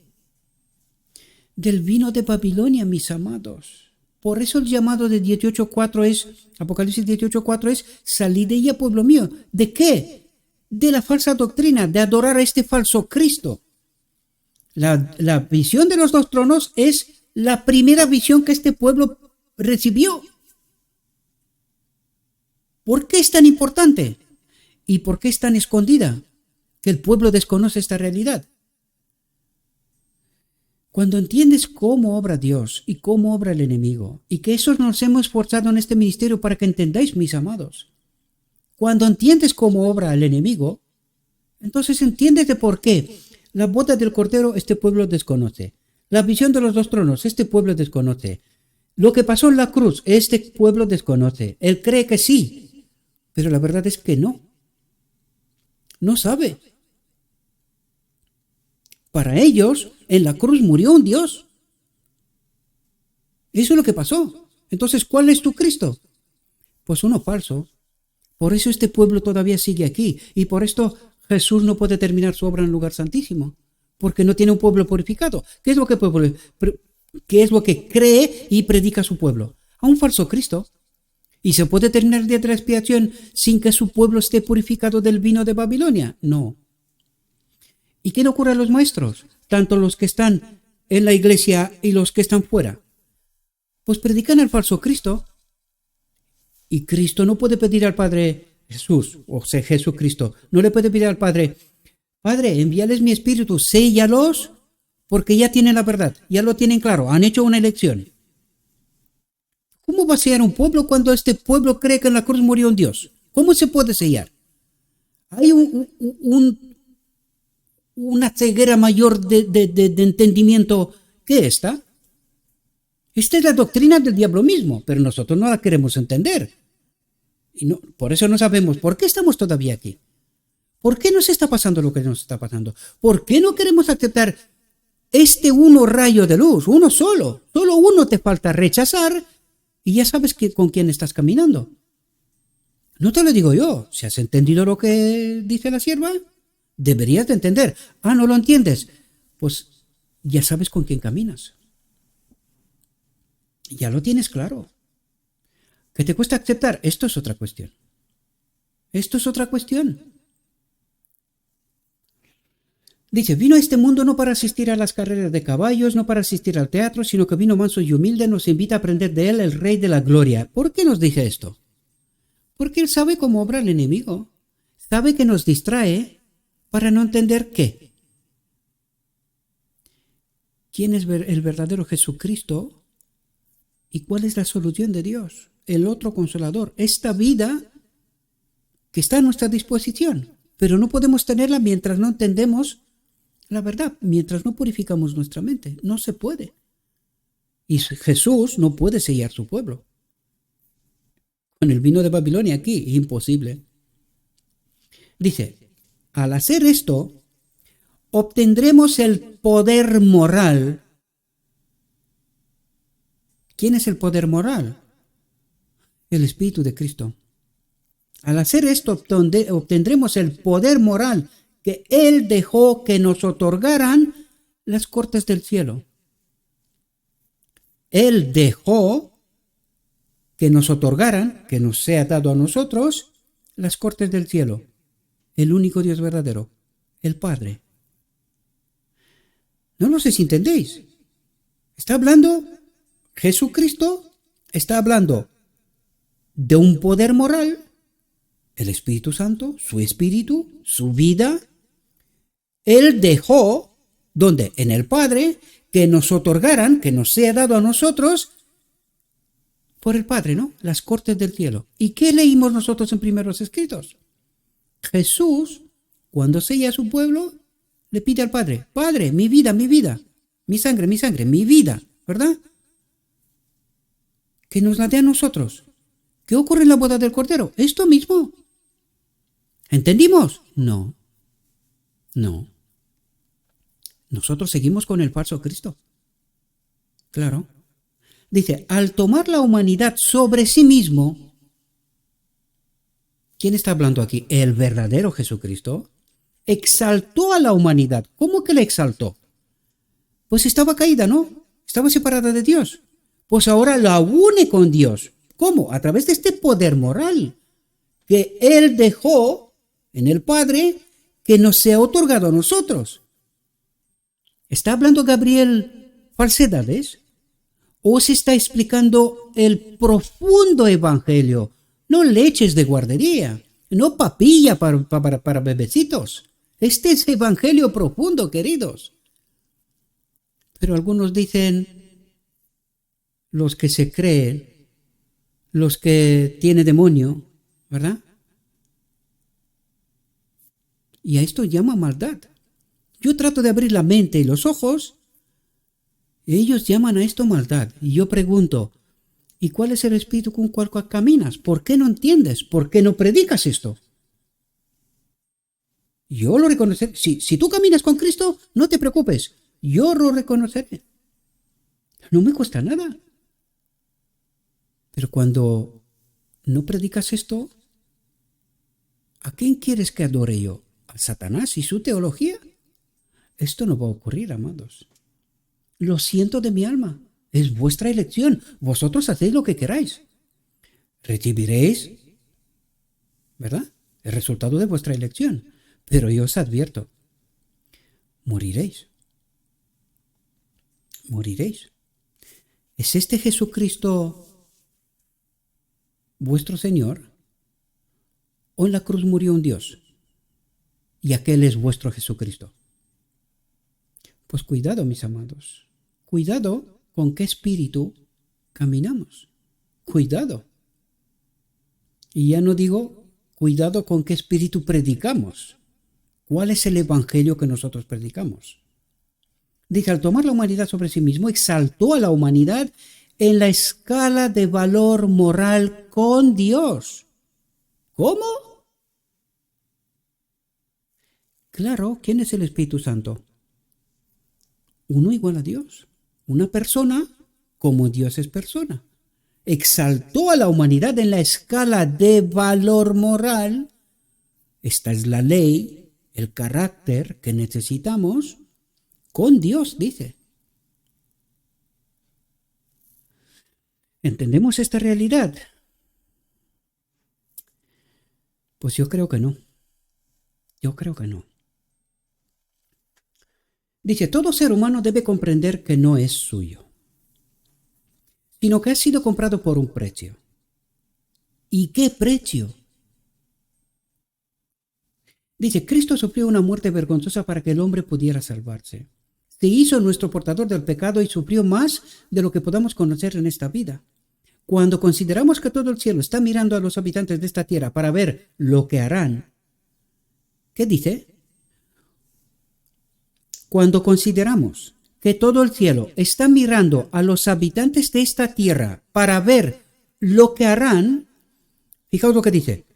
Del vino de Babilonia, mis amados. Por eso el llamado de 18.4 es, Apocalipsis 18.4 es, salid de ella, pueblo mío. ¿De qué? De la falsa doctrina, de adorar a este falso Cristo. La visión de los dos tronos es la primera visión que este pueblo recibió. ¿Por qué es tan importante? ¿Y por qué es tan escondida? Que el pueblo desconoce esta realidad. Cuando entiendes cómo obra Dios y cómo obra el enemigo, y que eso nos hemos esforzado en este ministerio para que entendáis, mis amados, cuando entiendes cómo obra el enemigo, entonces entiendes de por qué la boda del Cordero este pueblo desconoce, la visión de los dos tronos este pueblo desconoce, lo que pasó en la cruz este pueblo desconoce, él cree que sí, pero la verdad es que no sabe. Para ellos, en la cruz murió un Dios. Eso es lo que pasó. Entonces, ¿cuál es tu Cristo? Pues uno falso. Por eso este pueblo todavía sigue aquí. Y por esto Jesús no puede terminar su obra en el lugar santísimo. Porque no tiene un pueblo purificado. ¿Qué es lo que cree y predica su pueblo? A un falso Cristo. ¿Y se puede terminar el día de la expiación sin que su pueblo esté purificado del vino de Babilonia? No. ¿Y qué le ocurre a los maestros? Tanto los que están en la iglesia y los que están fuera. Pues predican al falso Cristo. Y Cristo no puede pedir al Padre Jesús, o sea, Jesucristo, no le puede pedir al Padre, Padre, envíales mi espíritu, séllalos, porque ya tienen la verdad, ya lo tienen claro, han hecho una elección. ¿Cómo va a sellar un pueblo cuando este pueblo cree que en la cruz murió un Dios? ¿Cómo se puede sellar? Hay una ceguera mayor de entendimiento que esta. Esta es la doctrina del diablo mismo, pero nosotros no la queremos entender. Y no, por eso no sabemos por qué estamos todavía aquí. ¿Por qué nos está pasando lo que nos está pasando? ¿Por qué no queremos aceptar este uno rayo de luz, uno solo? Solo uno te falta rechazar y ya sabes con quién estás caminando. No te lo digo yo. Si has entendido lo que dice la sierva, deberías de entender. Ah, ¿no lo entiendes? Pues ya sabes con quién caminas. Ya lo tienes claro. ¿Qué te cuesta aceptar? Esto es otra cuestión. Esto es otra cuestión. Dice, vino a este mundo no para asistir a las carreras de caballos, no para asistir al teatro, sino que vino manso y humilde, nos invita a aprender de él, el Rey de la Gloria. ¿Por qué nos dice esto? Porque él sabe cómo obra el enemigo. Sabe que nos distrae para no entender qué. ¿Quién es el verdadero Jesucristo? ¿Y cuál es la solución de Dios? El otro consolador. Esta vida que está a nuestra disposición. Pero no podemos tenerla mientras no entendemos la verdad, mientras no purificamos nuestra mente. No se puede. Y Jesús no puede sellar su pueblo. Con el vino de Babilonia aquí, imposible. Dice, al hacer esto, obtendremos el poder moral. ¿Quién es el poder moral? El Espíritu de Cristo. Al hacer esto, obtendremos el poder moral que Él dejó que nos otorgaran las cortes del cielo. Él dejó que nos otorgaran, que nos sea dado a nosotros, las cortes del cielo. El único Dios verdadero, el Padre. No sé si entendéis. Está hablando Jesucristo, está hablando de un poder moral, el Espíritu Santo, su espíritu, su vida. Él dejó ¿Dónde? En el Padre, que nos otorgaran, que nos sea dado a nosotros por el Padre, ¿no? Las cortes del cielo. ¿Y qué leímos nosotros en primeros escritos? Jesús, cuando sella a su pueblo, le pide al Padre, Padre, mi vida, mi sangre, mi vida, ¿verdad? Que nos la dé a nosotros. ¿Qué ocurre en la boda del Cordero? Esto mismo. ¿Entendimos? No, no. Nosotros seguimos con el falso Cristo. Claro. Dice, al tomar la humanidad sobre sí mismo, ¿quién está hablando aquí? El verdadero Jesucristo. Exaltó a la humanidad. ¿Cómo que la exaltó? Pues estaba caída, ¿no? Estaba separada de Dios. Pues ahora la une con Dios. ¿Cómo? A través de este poder moral que Él dejó en el Padre que nos sea otorgado a nosotros. ¿Está hablando Gabriel falsedades? ¿O se está explicando el profundo evangelio? No leches de guardería, no papilla para bebecitos. Este es evangelio profundo, queridos. Pero algunos dicen, los que se creen, los que tienen demonio, ¿verdad? Y a esto llama maldad. Yo trato de abrir la mente y los ojos, y ellos llaman a esto maldad. Y yo pregunto, ¿y cuál es el espíritu con el cual caminas? ¿Por qué no entiendes? ¿Por qué no predicas esto? Yo lo reconoceré. Si tú caminas con Cristo, no te preocupes. Yo lo reconoceré. No me cuesta nada. Pero cuando no predicas esto, ¿a quién quieres que adore yo? ¿A Satanás y su teología? Esto no va a ocurrir, amados. Lo siento de mi alma. Es vuestra elección. Vosotros hacéis lo que queráis. Recibiréis, ¿verdad?, el resultado de vuestra elección. Pero yo os advierto, moriréis. Moriréis. ¿Es este Jesucristo vuestro Señor? ¿O en la cruz murió un Dios? Y aquel es vuestro Jesucristo. Pues cuidado, mis amados. Cuidado con qué espíritu caminamos. Cuidado. Y ya no digo cuidado con qué espíritu predicamos. ¿Cuál es el evangelio que nosotros predicamos? Dice, al tomar la humanidad sobre sí mismo, exaltó a la humanidad en la escala de valor moral con Dios. ¿Cómo? Claro, ¿quién es el Espíritu Santo? Uno igual a Dios. Una persona como Dios es persona. Exaltó a la humanidad en la escala de valor moral. Esta es la ley, el carácter que necesitamos con Dios, dice. ¿Entendemos esta realidad? Pues yo creo que no. Yo creo que no. Dice, todo ser humano debe comprender que no es suyo, sino que ha sido comprado por un precio. ¿Y qué precio? Dice, Cristo sufrió una muerte vergonzosa para que el hombre pudiera salvarse. Se hizo nuestro portador del pecado y sufrió más de lo que podamos conocer en esta vida. Cuando consideramos que todo el cielo está mirando a los habitantes de esta tierra para ver lo que harán, ¿qué dice? Cuando consideramos que todo el cielo está mirando a los habitantes de esta tierra para ver lo que harán, fijaos lo que dice,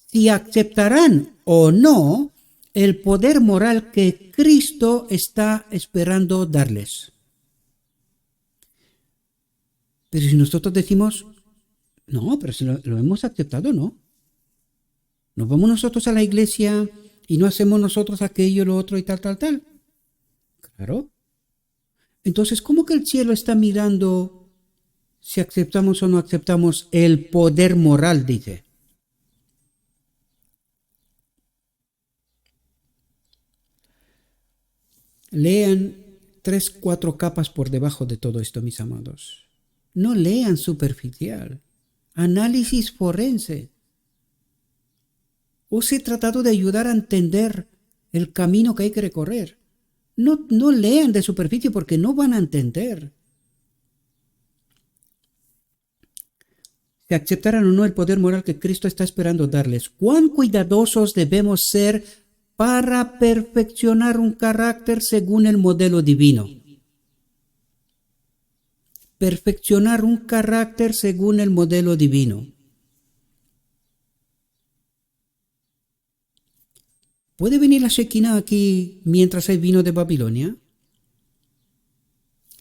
si aceptarán o no el poder moral que Cristo está esperando darles. Pero si nosotros decimos, no, pero si lo hemos aceptado, ¿no? Nos vamos nosotros a la iglesia y no hacemos nosotros aquello, lo otro y tal. Claro. Entonces, ¿cómo que el cielo está mirando si aceptamos o no aceptamos el poder moral, dice? Lean 3, 4 capas por debajo de todo esto, mis amados. No lean superficial. Análisis forense. Os he tratado de ayudar a entender el camino que hay que recorrer. No lean de superficie porque no van a entender. Si aceptaran o no el poder moral que Cristo está esperando darles, cuán cuidadosos debemos ser para perfeccionar un carácter según el modelo divino. Perfeccionar un carácter según el modelo divino. ¿Puede venir la Shekinah aquí mientras hay vino de Babilonia?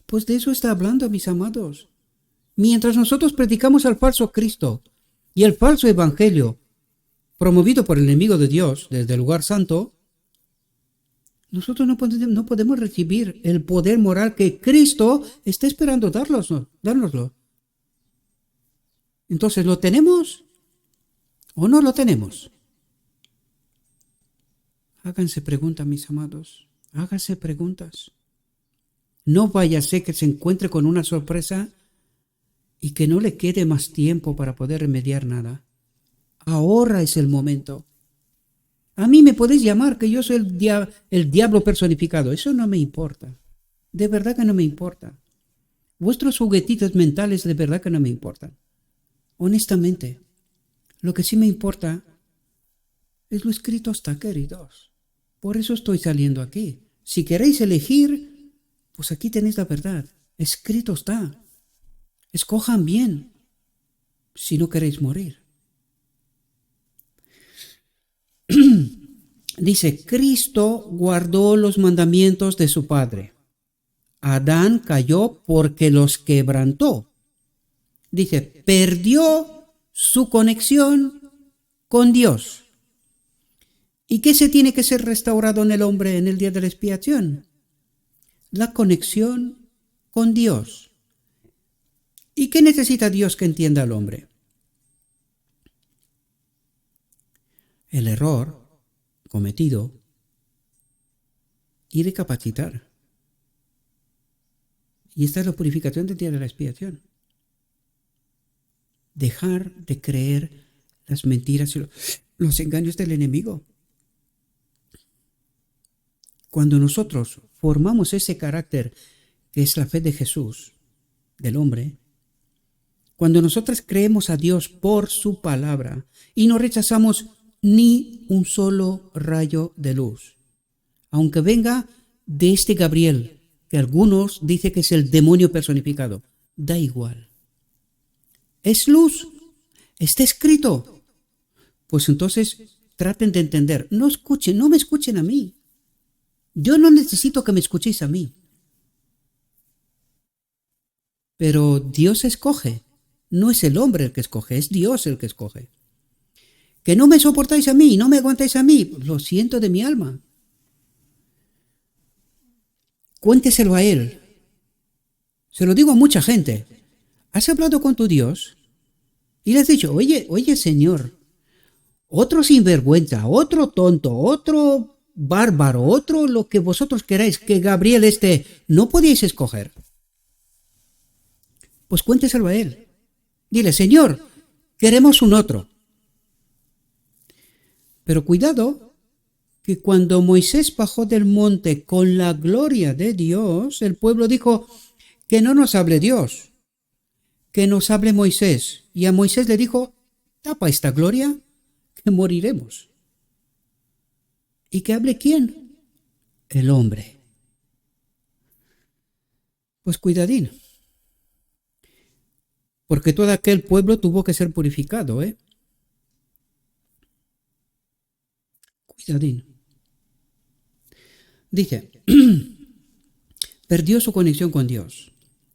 Pues de eso está hablando, mis amados. Mientras nosotros predicamos al falso Cristo y el falso evangelio promovido por el enemigo de Dios desde el lugar santo, nosotros no podemos recibir el poder moral que Cristo está esperando dárnoslo. Entonces, ¿lo tenemos o no lo tenemos? Háganse preguntas, mis amados. Háganse preguntas. No vaya a ser que se encuentre con una sorpresa y que no le quede más tiempo para poder remediar nada. Ahora es el momento. A mí me podéis llamar que yo soy el diablo personificado. Eso no me importa. De verdad que no me importa. Vuestros juguetitos mentales de verdad que no me importan. Honestamente, lo que sí me importa es lo escrito está, queridos. Por eso estoy saliendo aquí. Si queréis elegir, pues aquí tenéis la verdad. Escrito está. Escojan bien si no queréis morir. Dice, Cristo guardó los mandamientos de su Padre. Adán cayó porque los quebrantó. Dice, perdió su conexión con Dios. ¿Y qué se tiene que ser restaurado en el hombre en el día de la expiación? La conexión con Dios. ¿Y qué necesita Dios que entienda al hombre? El error cometido y recapacitar. Y esta es la purificación del día de la expiación. Dejar de creer las mentiras y los engaños del enemigo. Cuando nosotros formamos ese carácter que es la fe de Jesús, del hombre, cuando nosotros creemos a Dios por su palabra y no rechazamos ni un solo rayo de luz, aunque venga de este Gabriel, que algunos dicen que es el demonio personificado, da igual. Es luz, está escrito. Pues entonces traten de entender, no me escuchen a mí. Yo no necesito que me escuchéis a mí. Pero Dios escoge. No es el hombre el que escoge, es Dios el que escoge. Que no me soportáis a mí, no me aguantáis a mí, lo siento de mi alma. Cuénteselo a Él. Se lo digo a mucha gente. ¿Has hablado con tu Dios? Y le has dicho, oye Señor, otro sinvergüenza, otro tonto, otro bárbaro, otro lo que vosotros queráis, que Gabriel no podíais escoger. Pues cuénteselo a Él. Dile, Señor, queremos un otro. Pero cuidado, que cuando Moisés bajó del monte con la gloria de Dios, el pueblo dijo que no nos hable Dios, que nos hable Moisés. Y a Moisés le dijo, tapa esta gloria, que moriremos. ¿Y que hable quién? El hombre. Pues cuidadín. Porque todo aquel pueblo tuvo que ser purificado, Cuidadín. Dice, perdió su conexión con Dios.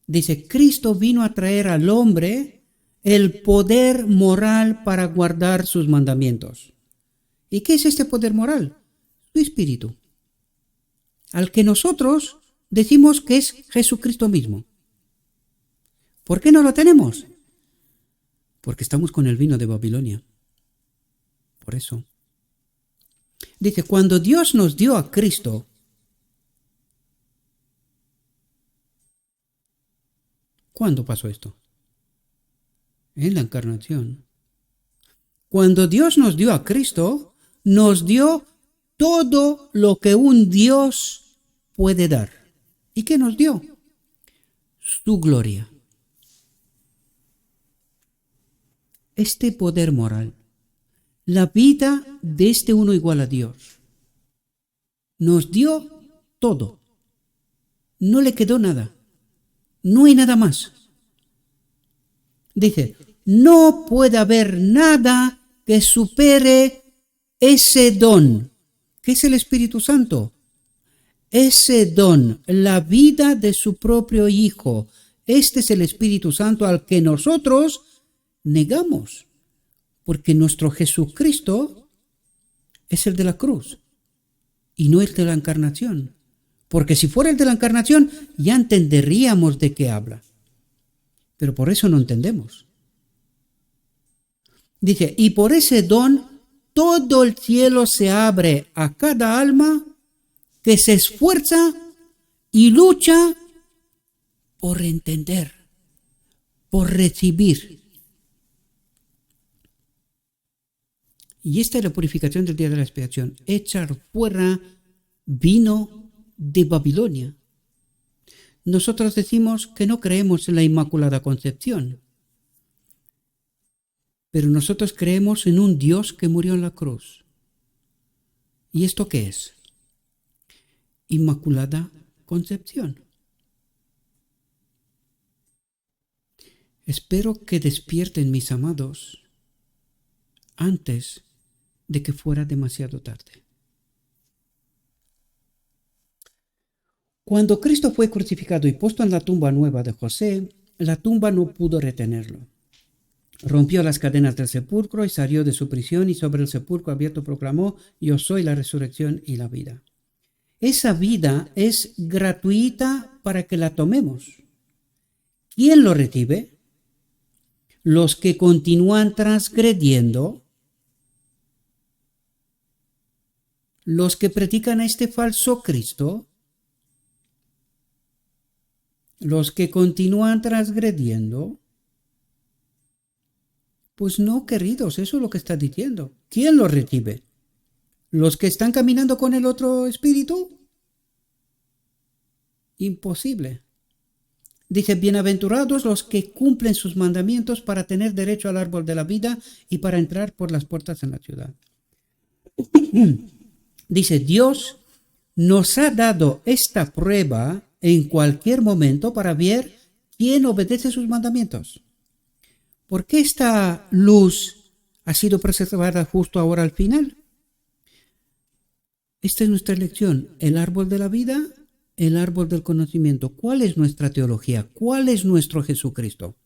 Dice, Cristo vino a traer al hombre el poder moral para guardar sus mandamientos. ¿Y qué es este poder moral? Su espíritu. Al que nosotros decimos que es Jesucristo mismo. ¿Por qué no lo tenemos? Porque estamos con el vino de Babilonia. Por eso. Dice, cuando Dios nos dio a Cristo, ¿cuándo pasó esto? En la encarnación. Cuando Dios nos dio a Cristo, nos dio todo lo que un Dios puede dar. ¿Y qué nos dio? Su gloria. Este poder moral, la vida de este uno igual a Dios, nos dio todo. No le quedó nada. No hay nada más. Dice, no puede haber nada que supere ese don, que es el Espíritu Santo. Ese don, la vida de su propio Hijo. Este es el Espíritu Santo al que nosotros negamos, porque nuestro Jesucristo es el de la cruz y no el de la encarnación. Porque si fuera el de la encarnación, ya entenderíamos de qué habla. Pero por eso no entendemos. Dice, y por ese don, todo el cielo se abre a cada alma que se esfuerza y lucha por entender, por recibir. Y esta es la purificación del día de la expiación, echar fuera vino de Babilonia. Nosotros decimos que no creemos en la Inmaculada Concepción, pero nosotros creemos en un Dios que murió en la cruz. ¿Y esto qué es? Inmaculada Concepción. Espero que despierten, mis amados, antes de que fuera demasiado tarde. Cuando Cristo fue crucificado y puesto en la tumba nueva de José, la tumba no pudo retenerlo. Rompió las cadenas del sepulcro y salió de su prisión, y sobre el sepulcro abierto proclamó: yo soy la resurrección y la vida. Esa vida es gratuita para que la tomemos. ¿Quién lo recibe? Los que continúan transgrediendo, los que predican a este falso Cristo, los que continúan transgrediendo. Pues no, queridos, eso es lo que está diciendo. ¿Quién lo recibe? ¿Los que están caminando con el otro espíritu? Imposible. Dice, bienaventurados los que cumplen sus mandamientos para tener derecho al árbol de la vida y para entrar por las puertas en la ciudad. Dice, Dios nos ha dado esta prueba en cualquier momento para ver quién obedece sus mandamientos. ¿Por qué esta luz ha sido preservada justo ahora al final? Esta es nuestra elección, el árbol de la vida, el árbol del conocimiento. ¿Cuál es nuestra teología? ¿Cuál es nuestro Jesucristo?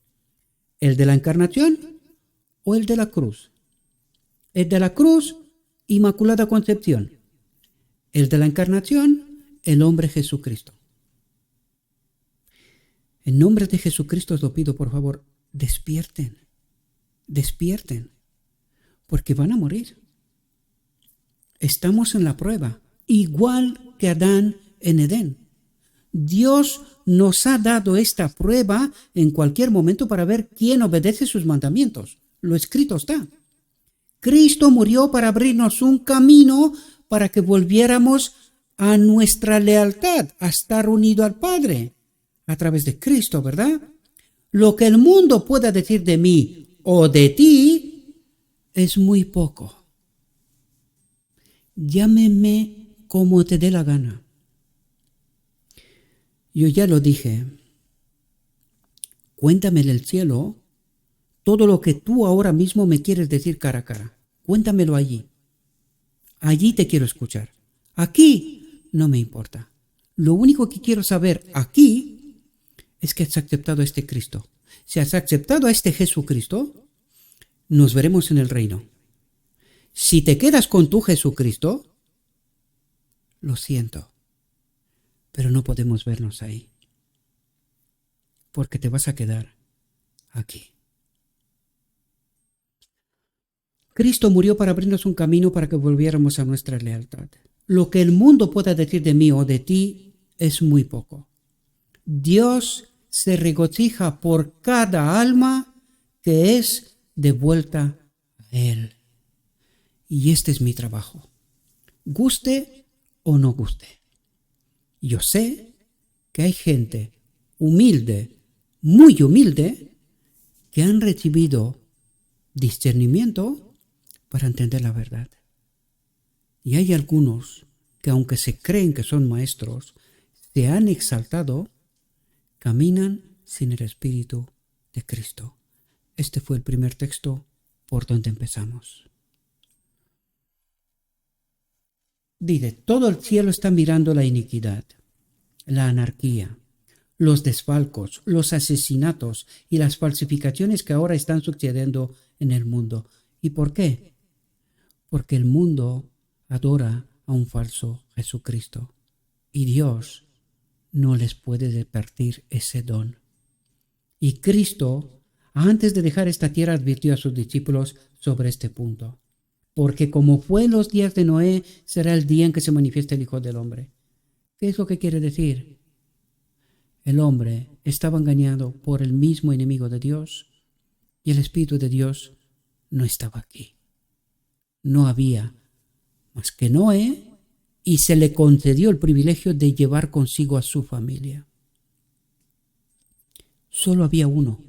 ¿El de la encarnación o el de la cruz? El de la cruz, Inmaculada Concepción. El de la encarnación, el hombre Jesucristo. En nombre de Jesucristo os lo pido, por favor, despierten, despierten, porque van a morir. Estamos en la prueba, igual que Adán en Edén. Dios nos ha dado esta prueba en cualquier momento para ver quién obedece sus mandamientos. Lo escrito está. Cristo murió para abrirnos un camino para que volviéramos a nuestra lealtad, a estar unido al Padre, a través de Cristo, ¿verdad? Lo que el mundo pueda decir de mí o de ti es muy poco. Llámeme como te dé la gana. Yo ya lo dije. Cuéntame del cielo todo lo que tú ahora mismo me quieres decir cara a cara. Cuéntamelo allí. Allí te quiero escuchar. Aquí no me importa. Lo único que quiero saber aquí es que has aceptado a este Cristo. Si has aceptado a este Jesucristo, nos veremos en el reino. Si te quedas con tu Jesucristo, lo siento, pero no podemos vernos ahí, porque te vas a quedar aquí. Cristo murió para abrirnos un camino para que volviéramos a nuestra lealtad. Lo que el mundo pueda decir de mí o de ti es muy poco. Dios se regocija por cada alma que es devuelta a Él. Y este es mi trabajo, guste o no guste. Yo sé que hay gente humilde, muy humilde, que han recibido discernimiento para entender la verdad. Y hay algunos que, aunque se creen que son maestros, se han exaltado, caminan sin el Espíritu de Cristo. Este fue el primer texto por donde empezamos. Dice, todo el cielo está mirando la iniquidad, la anarquía, los desfalcos, los asesinatos y las falsificaciones que ahora están sucediendo en el mundo. ¿Y por qué? Porque el mundo adora a un falso Jesucristo y Dios no les puede repartir ese don. Y Cristo, antes de dejar esta tierra, advirtió a sus discípulos sobre este punto. Porque como fue en los días de Noé, será el día en que se manifieste el Hijo del Hombre. ¿Qué es lo que quiere decir? El hombre estaba engañado por el mismo enemigo de Dios y el Espíritu de Dios no estaba aquí. No había más que Noé y se le concedió el privilegio de llevar consigo a su familia. Solo había uno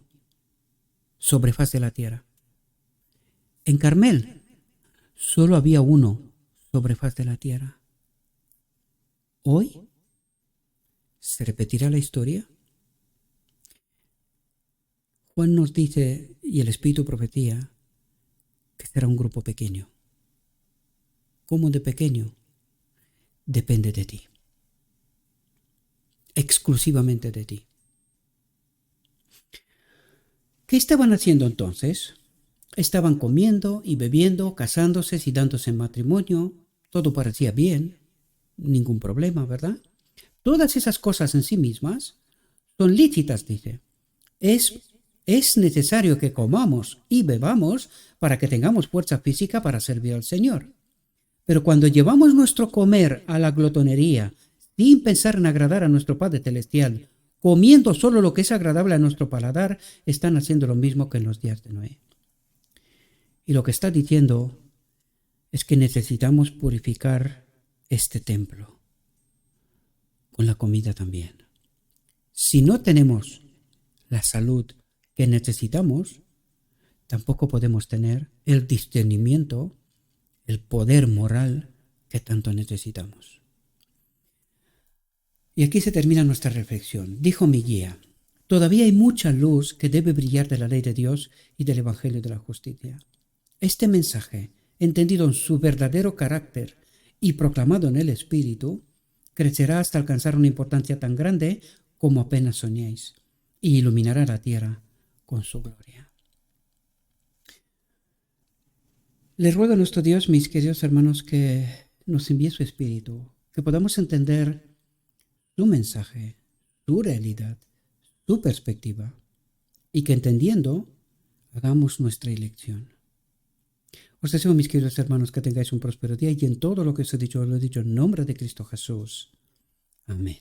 sobre faz de la tierra. En Carmel solo había uno sobre faz de la tierra. Hoy se repetirá la historia. Juan nos dice, y el Espíritu profetía, que será un grupo pequeño. ¿Cómo de pequeño? Depende de ti. Exclusivamente de ti. ¿Qué estaban haciendo entonces? Estaban comiendo y bebiendo, casándose y dándose en matrimonio. Todo parecía bien, ningún problema, ¿verdad? Todas esas cosas en sí mismas son lícitas, dice. Es necesario que comamos y bebamos para que tengamos fuerza física para servir al Señor. Pero cuando llevamos nuestro comer a la glotonería, sin pensar en agradar a nuestro Padre Celestial, comiendo solo lo que es agradable a nuestro paladar, están haciendo lo mismo que en los días de Noé. Y lo que está diciendo es que necesitamos purificar este templo con la comida también. Si no tenemos la salud que necesitamos, tampoco podemos tener el discernimiento, el poder moral que tanto necesitamos. Y aquí se termina nuestra reflexión. Dijo mi guía, todavía hay mucha luz que debe brillar de la ley de Dios y del Evangelio de la justicia. Este mensaje, entendido en su verdadero carácter y proclamado en el Espíritu, crecerá hasta alcanzar una importancia tan grande como apenas soñéis, y iluminará la tierra con su gloria. Les ruego a nuestro Dios, mis queridos hermanos, que nos envíe su Espíritu, que podamos entender su mensaje, su realidad, su perspectiva, y que entendiendo, hagamos nuestra elección. Os deseo, mis queridos hermanos, que tengáis un próspero día y en todo lo que os he dicho, lo he dicho en nombre de Cristo Jesús. Amén.